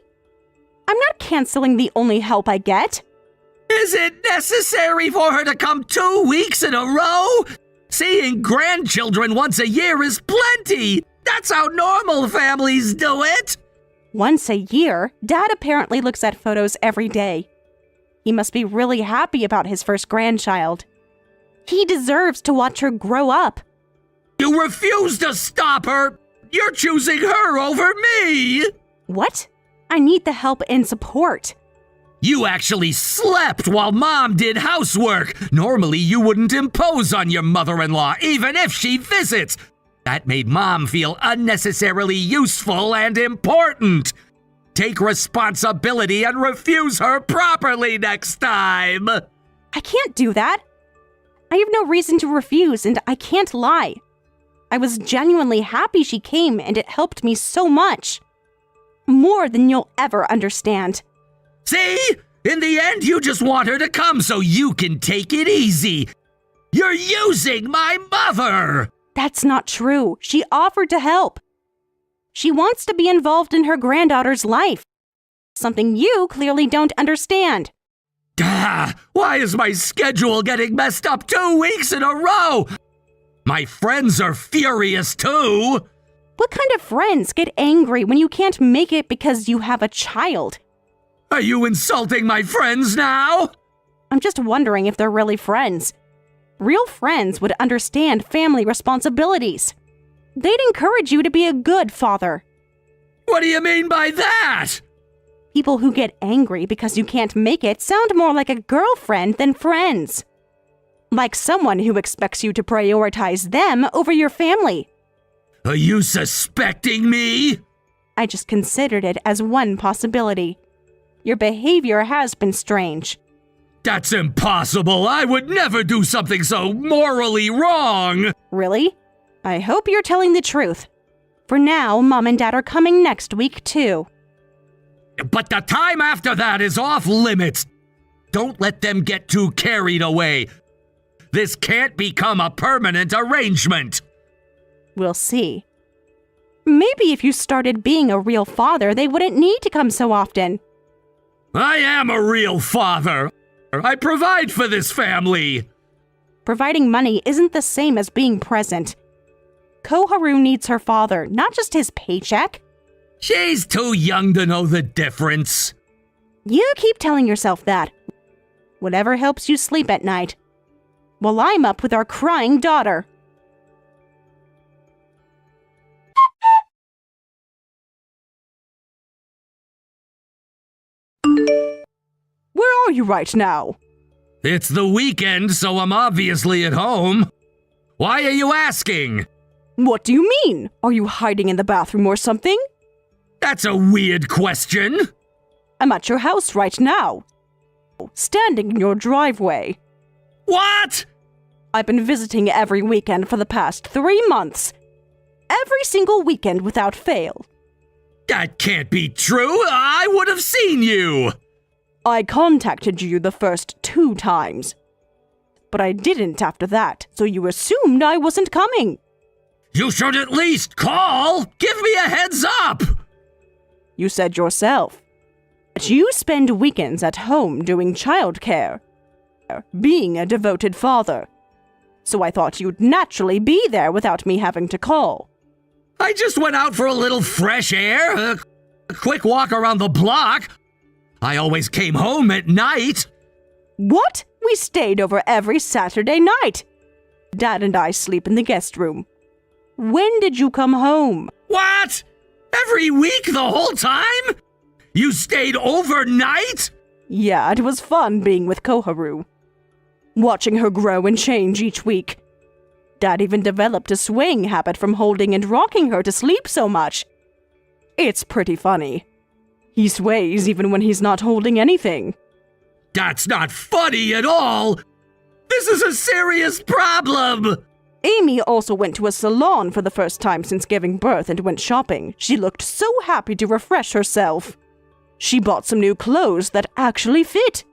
I'm not canceling the only help I get. Is it necessary for her to come 2 weeks in a row? Seeing grandchildren once a year is plenty! That's how normal families do it! Once a year, Dad apparently looks at photos every day. He must be really happy about his first grandchild. He deserves to watch her grow up. You refuse to stop her! You're choosing her over me! What? I need the help and support. You actually slept while Mom did housework. Normally, you wouldn't impose on your mother-in-law, even if she visits. That made Mom feel unnecessarily useful and important. take responsibility and refuse her properly next time. I can't do that. I have no reason to refuse, and I can't lie. I was genuinely happy she came, and it helped me so much. More than you'll ever understand. See? In the end, you just want her to come so you can take it easy. You're using my mother! That's not true. She offered to help. She wants to be involved in her granddaughter's life. Something you clearly don't understand. Why is my schedule getting messed up 2 weeks in a row? My friends are furious too. What kind of friends get angry when you can't make it because you have a child? Are you insulting my friends now? I'm just wondering if they're really friends. Real friends would understand family responsibilities. They'd encourage you to be a good father. What do you mean by that? People who get angry because you can't make it sound more like a girlfriend than friends. Like someone who expects you to prioritize them over your family. Are you suspecting me? I just considered it as one possibility. Your behavior has been strange. That's impossible. I would never do something so morally wrong. Really? I hope you're telling the truth. For now, Mom and Dad are coming next week, too. But the time after that is off limits. Don't let them get too carried away. This can't become a permanent arrangement. We'll see. Maybe if you started being a real father, they wouldn't need to come so often. I am a real father. I provide for this family. Providing money isn't the same as being present. Koharu needs her father, not just his paycheck. She's too young to know the difference. You keep telling yourself that. Whatever helps you sleep at night. While I'm up with our crying daughter. Where are you right now? It's the weekend, so I'm obviously at home. Why are you asking? What do you mean? Are you hiding in the bathroom or something? That's a weird question. I'm at your house right now. Standing in your driveway. What? I've been visiting every weekend for the past 3 months. Every single weekend without fail. That can't be true. I would have seen you. I contacted you the first 2 times. But I didn't after that, so you assumed I wasn't coming. You should at least call. Give me a heads up. You said yourself. But you spend weekends at home doing childcare. Being a devoted father. So I thought you'd naturally be there without me having to call. I just went out for a little fresh air, a quick walk around the block. I always came home at night. What? We stayed over every Saturday night. Dad and I sleep in the guest room. When did you come home? What? Every week the whole time? You stayed overnight? Yeah, it was fun being with Koharu. Watching her grow and change each week. Dad even developed a swaying habit from holding and rocking her to sleep so much. It's pretty funny. He sways even when he's not holding anything. That's not funny at all. This is a serious problem. Amy also went to a salon for the first time since giving birth and went shopping. She looked so happy to refresh herself. She bought some new clothes that actually fit.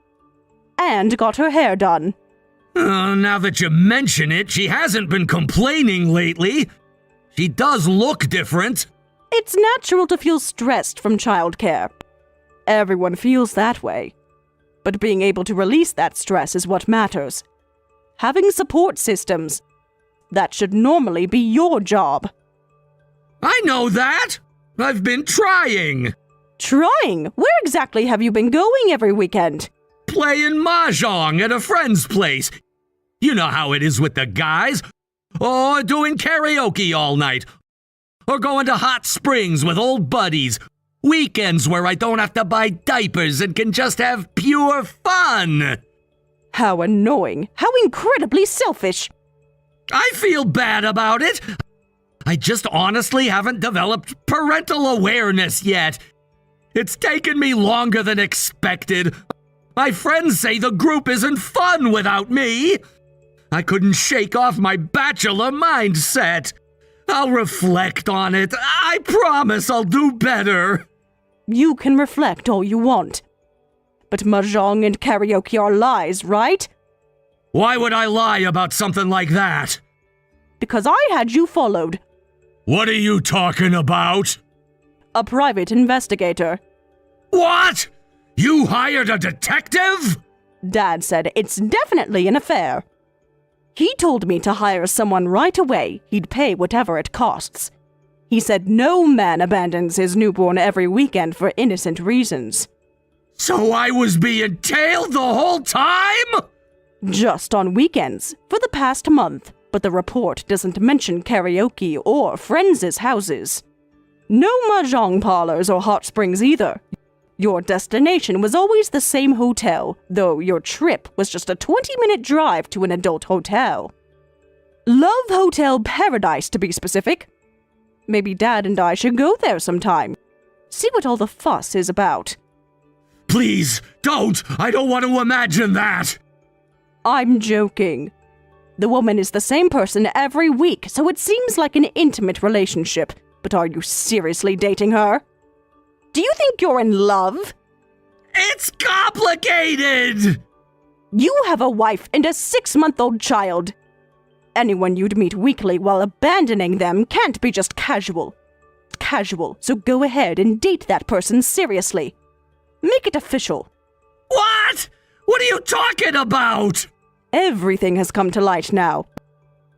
And got her hair done. Now that you mention it, she hasn't been complaining lately. She does look different. It's natural to feel stressed from childcare. Everyone feels that way. But being able to release that stress is what matters. Having support systems. That should normally be your job. I know that. I've been trying. Trying? Where exactly have you been going every weekend? Playing mahjong at a friend's place. You know how it is with the guys. Or doing karaoke all night. Or going to hot springs with old buddies. Weekends where I don't have to buy diapers and can just have pure fun. How annoying. How incredibly selfish. I feel bad about it. I just honestly haven't developed parental awareness yet. It's taken me longer than expected. My friends say the group isn't fun without me. I couldn't shake off my bachelor mindset. I'll reflect on it. I promise I'll do better. You can reflect all you want. But mahjong and karaoke are lies, right? Why would I lie about something like that? Because I had you followed. What are you talking about? A private investigator. What? You hired a detective? Dad said it's definitely an affair. He told me to hire someone right away. He'd pay whatever it costs. He said no man abandons his newborn every weekend for innocent reasons. So I was being tailed the whole time? Just on weekends, for the past month, but the report doesn't mention karaoke or friends' houses. No mahjong parlors or hot springs either. Your destination was always the same hotel, though your trip was just a 20-minute drive to an adult hotel. Love Hotel Paradise, to be specific. Maybe Dad and I should go there sometime. See what all the fuss is about. Please, don't! I don't want to imagine that! I'm joking. The woman is the same person every week, so it seems like an intimate relationship. But are you seriously dating her? Do you think you're in love? It's complicated! You have a wife and a 6-month-old child. Anyone you'd meet weekly while abandoning them can't be just casual. Casual, so go ahead and date that person seriously. Make it official. What? What are you talking about? Everything has come to light now.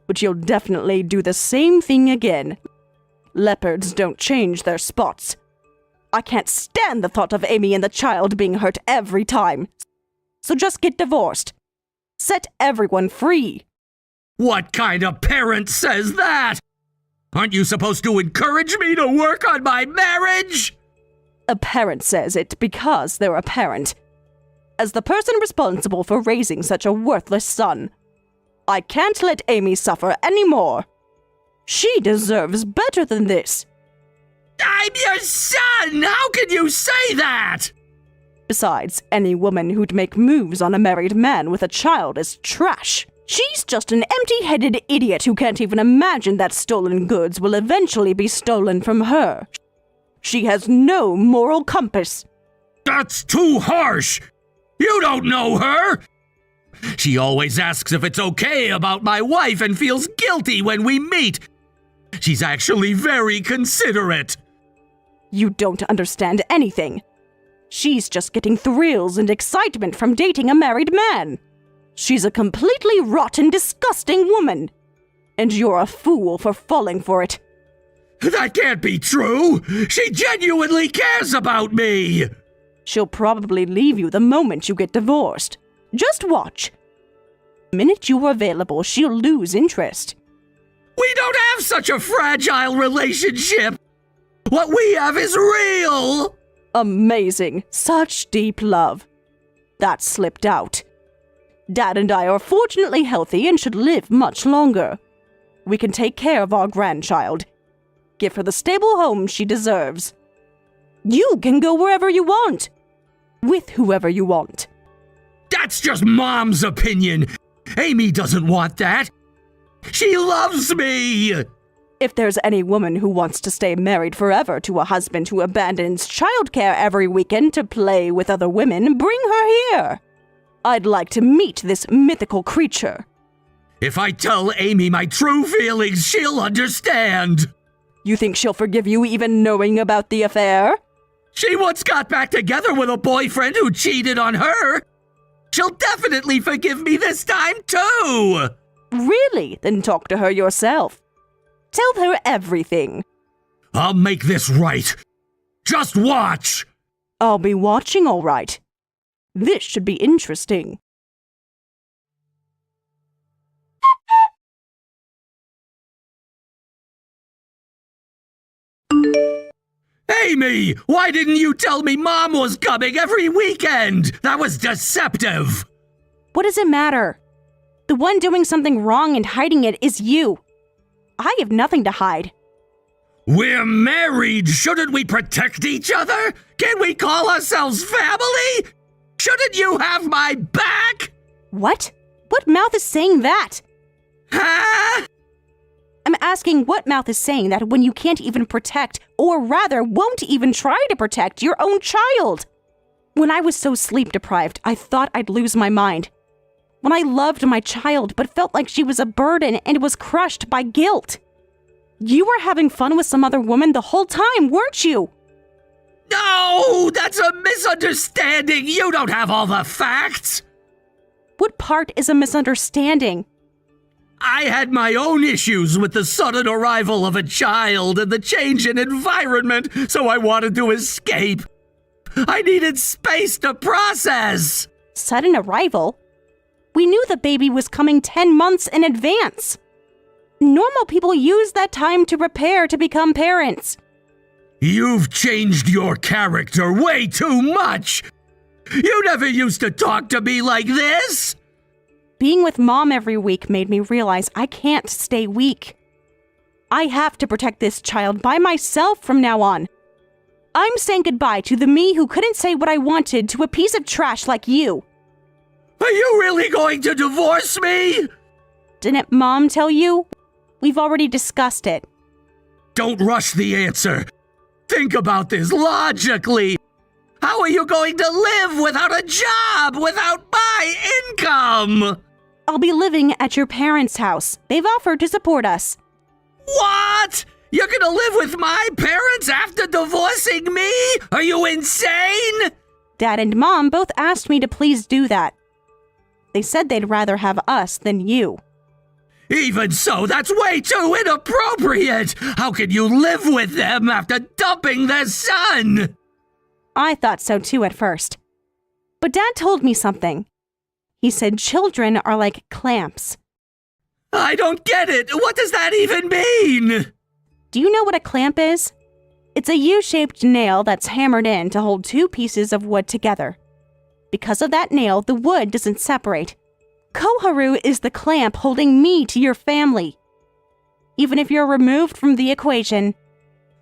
But you'll definitely do the same thing again. Leopards don't change their spots. I can't stand the thought of Amy and the child being hurt every time. So just get divorced. Set everyone free. What kind of parent says that? Aren't you supposed to encourage me to work on my marriage? A parent says it because they're a parent. As the person responsible for raising such a worthless son, I can't let Amy suffer anymore. She deserves better than this. I'm your son! How can you say that? Besides, any woman who'd make moves on a married man with a child is trash. She's just an empty-headed idiot who can't even imagine that stolen goods will eventually be stolen from her. She has no moral compass. That's too harsh! You don't know her! She always asks if it's okay about my wife and feels guilty when we meet. She's actually very considerate. You don't understand anything. She's just getting thrills and excitement from dating a married man. She's a completely rotten, disgusting woman. And you're a fool for falling for it. That can't be true! She genuinely cares about me! She'll probably leave you the moment you get divorced. Just watch. The minute you're available, she'll lose interest. We don't have such a fragile relationship! What we have is real! Amazing. Such deep love. That slipped out. Dad and I are fortunately healthy and should live much longer. We can take care of our grandchild. Give her the stable home she deserves. You can go wherever you want. With whoever you want. That's just Mom's opinion. Amy doesn't want that. She loves me! If there's any woman who wants to stay married forever to a husband who abandons childcare every weekend to play with other women, bring her here. I'd like to meet this mythical creature. If I tell Amy my true feelings, she'll understand. You think she'll forgive you even knowing about the affair? She once got back together with a boyfriend who cheated on her. She'll definitely forgive me this time, too. Really? Then talk to her yourself. Tell her everything. I'll make this right. Just watch. I'll be watching, all right. This should be interesting. Amy, why didn't you tell me Mom was coming every weekend? That was deceptive. What does it matter? The one doing something wrong and hiding it is you. I have nothing to hide. We're married! Shouldn't we protect each other? Can't we call ourselves family? Shouldn't you have my back? What? What mouth is saying that? Huh? I'm asking what mouth is saying that when you can't even protect, or rather won't even try to protect, your own child? When I was so sleep-deprived, I thought I'd lose my mind. When I loved my child but felt like she was a burden and was crushed by guilt. You were having fun with some other woman the whole time, weren't you? No! That's a misunderstanding! You don't have all the facts! What part is a misunderstanding? I had my own issues with the sudden arrival of a child and the change in environment, so I wanted to escape. I needed space to process. Sudden arrival? We knew the baby was coming 10 months in advance. Normal people use that time to prepare to become parents. You've changed your character way too much! You never used to talk to me like this! Being with Mom every week made me realize I can't stay weak. I have to protect this child by myself from now on. I'm saying goodbye to the me who couldn't say what I wanted to a piece of trash like you. Are you really going to divorce me? Didn't Mom tell you? We've already discussed it. Don't rush the answer. Think about this logically. How are you going to live without a job, without my income? I'll be living at your parents' house. They've offered to support us. What? You're gonna live with my parents after divorcing me? Are you insane? Dad and Mom both asked me to please do that. They said they'd rather have us than you. Even so, that's way too inappropriate! How can you live with them after dumping their son? I thought so too at first. But Dad told me something. He said children are like clamps. I don't get it! What does that even mean? Do you know what a clamp is? It's a U-shaped nail that's hammered in to hold two pieces of wood together. Because of that nail, the wood doesn't separate. Koharu is the clamp holding me to your family. Even if you're removed from the equation.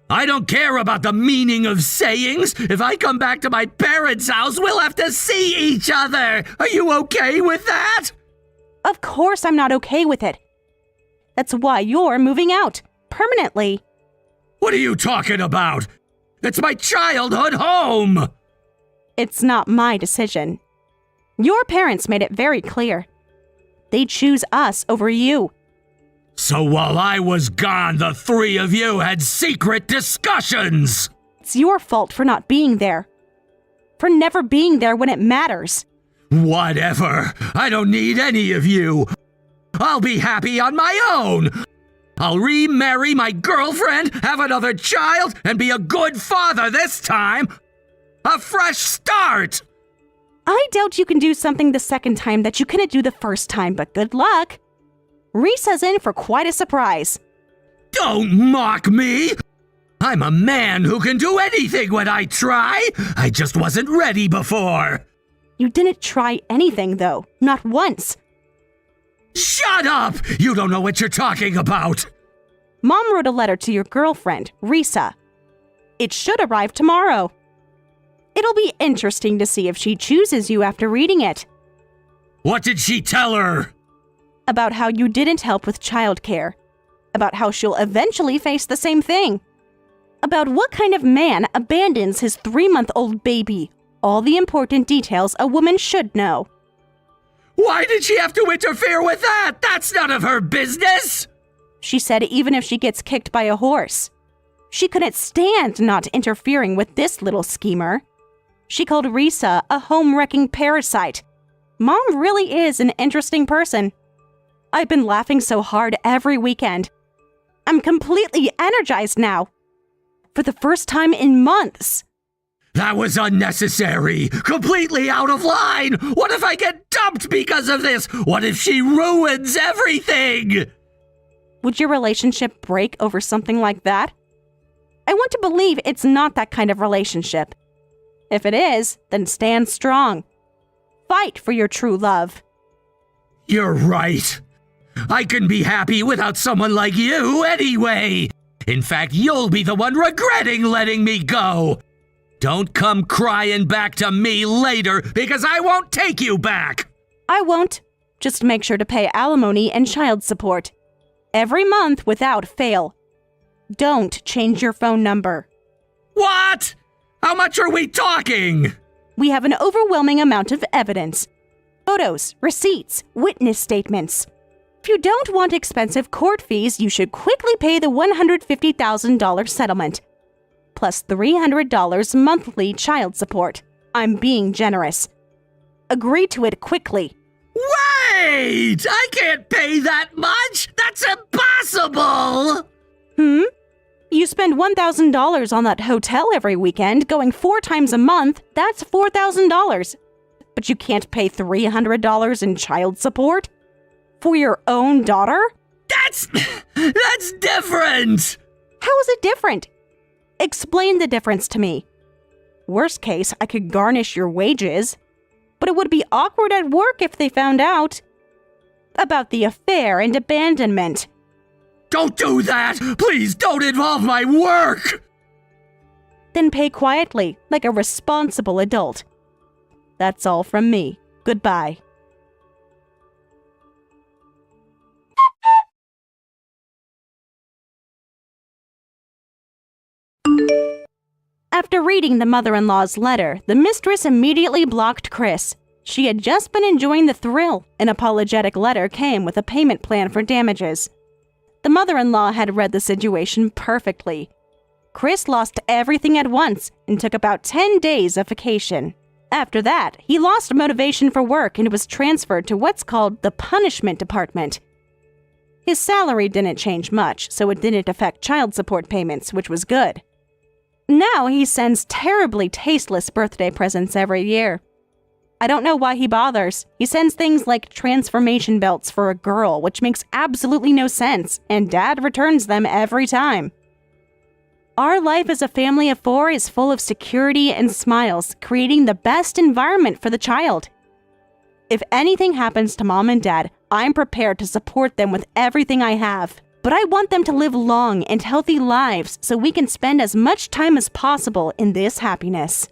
I don't care about the meaning of sayings. If I come back to my parents' house, we'll have to see each other. Are you okay with that? Of course I'm not okay with it. That's why you're moving out. Permanently. What are you talking about? It's my childhood home! It's not my decision. Your parents made it very clear. They choose us over you. So while I was gone, the three of you had secret discussions! It's your fault for not being there. For never being there when it matters. Whatever. I don't need any of you. I'll be happy on my own. I'll remarry my girlfriend, have another child, and be a good father this time. A fresh start! I doubt you can do something the second time that you couldn't do the first time, but good luck. Risa's in for quite a surprise. Don't mock me! I'm a man who can do anything when I try. I just wasn't ready before. You didn't try anything, though. Not once. Shut up! You don't know what you're talking about. Mom wrote a letter to your girlfriend, Risa. It should arrive tomorrow. It'll be interesting to see if she chooses you after reading it. What did she tell her? About how you didn't help with childcare. About how she'll eventually face the same thing. About what kind of man abandons his 3-month-old baby. All the important details a woman should know. Why did she have to interfere with that? That's none of her business! She said even if she gets kicked by a horse. She couldn't stand not interfering with this little schemer. She called Risa a home-wrecking parasite. Mom really is an interesting person. I've been laughing so hard every weekend. I'm completely energized now. For the first time in months. That was unnecessary. Completely out of line. What if I get dumped because of this? What if she ruins everything? Would your relationship break over something like that? I want to believe it's not that kind of relationship. If it is, then stand strong. Fight for your true love. You're right. I can be happy without someone like you anyway. In fact, you'll be the one regretting letting me go. Don't come crying back to me later, because I won't take you back. I won't. Just make sure to pay alimony and child support. Every month without fail. Don't change your phone number. What? How much are we talking? We have an overwhelming amount of evidence. Photos, receipts, witness statements. If you don't want expensive court fees, you should quickly pay the $150,000 settlement, plus $300 monthly child support. I'm being generous. Agree to it quickly. Wait! I can't pay that much! That's impossible! You spend $1,000 on that hotel every weekend, going 4 times a month. That's $4,000. But you can't pay $300 in child support? For your own daughter? That's different! How is it different? Explain the difference to me. Worst case, I could garnish your wages, but it would be awkward at work if they found out about the affair and abandonment. Don't do that! Please don't involve my work! Then pay quietly, like a responsible adult. That's all from me. Goodbye. After reading the mother-in-law's letter, the mistress immediately blocked Chris. She had just been enjoying the thrill. An apologetic letter came with a payment plan for damages. The mother-in-law had read the situation perfectly. Chris lost everything at once and took about 10 days of vacation. After that, he lost motivation for work and was transferred to what's called the punishment department. His salary didn't change much, so it didn't affect child support payments, which was good. Now he sends terribly tasteless birthday presents every year. I don't know why he bothers. He sends things like transformation belts for a girl, which makes absolutely no sense, and Dad returns them every time. Our life as a family of 4 is full of security and smiles, creating the best environment for the child. If anything happens to Mom and Dad, I'm prepared to support them with everything I have. But I want them to live long and healthy lives so we can spend as much time as possible in this happiness.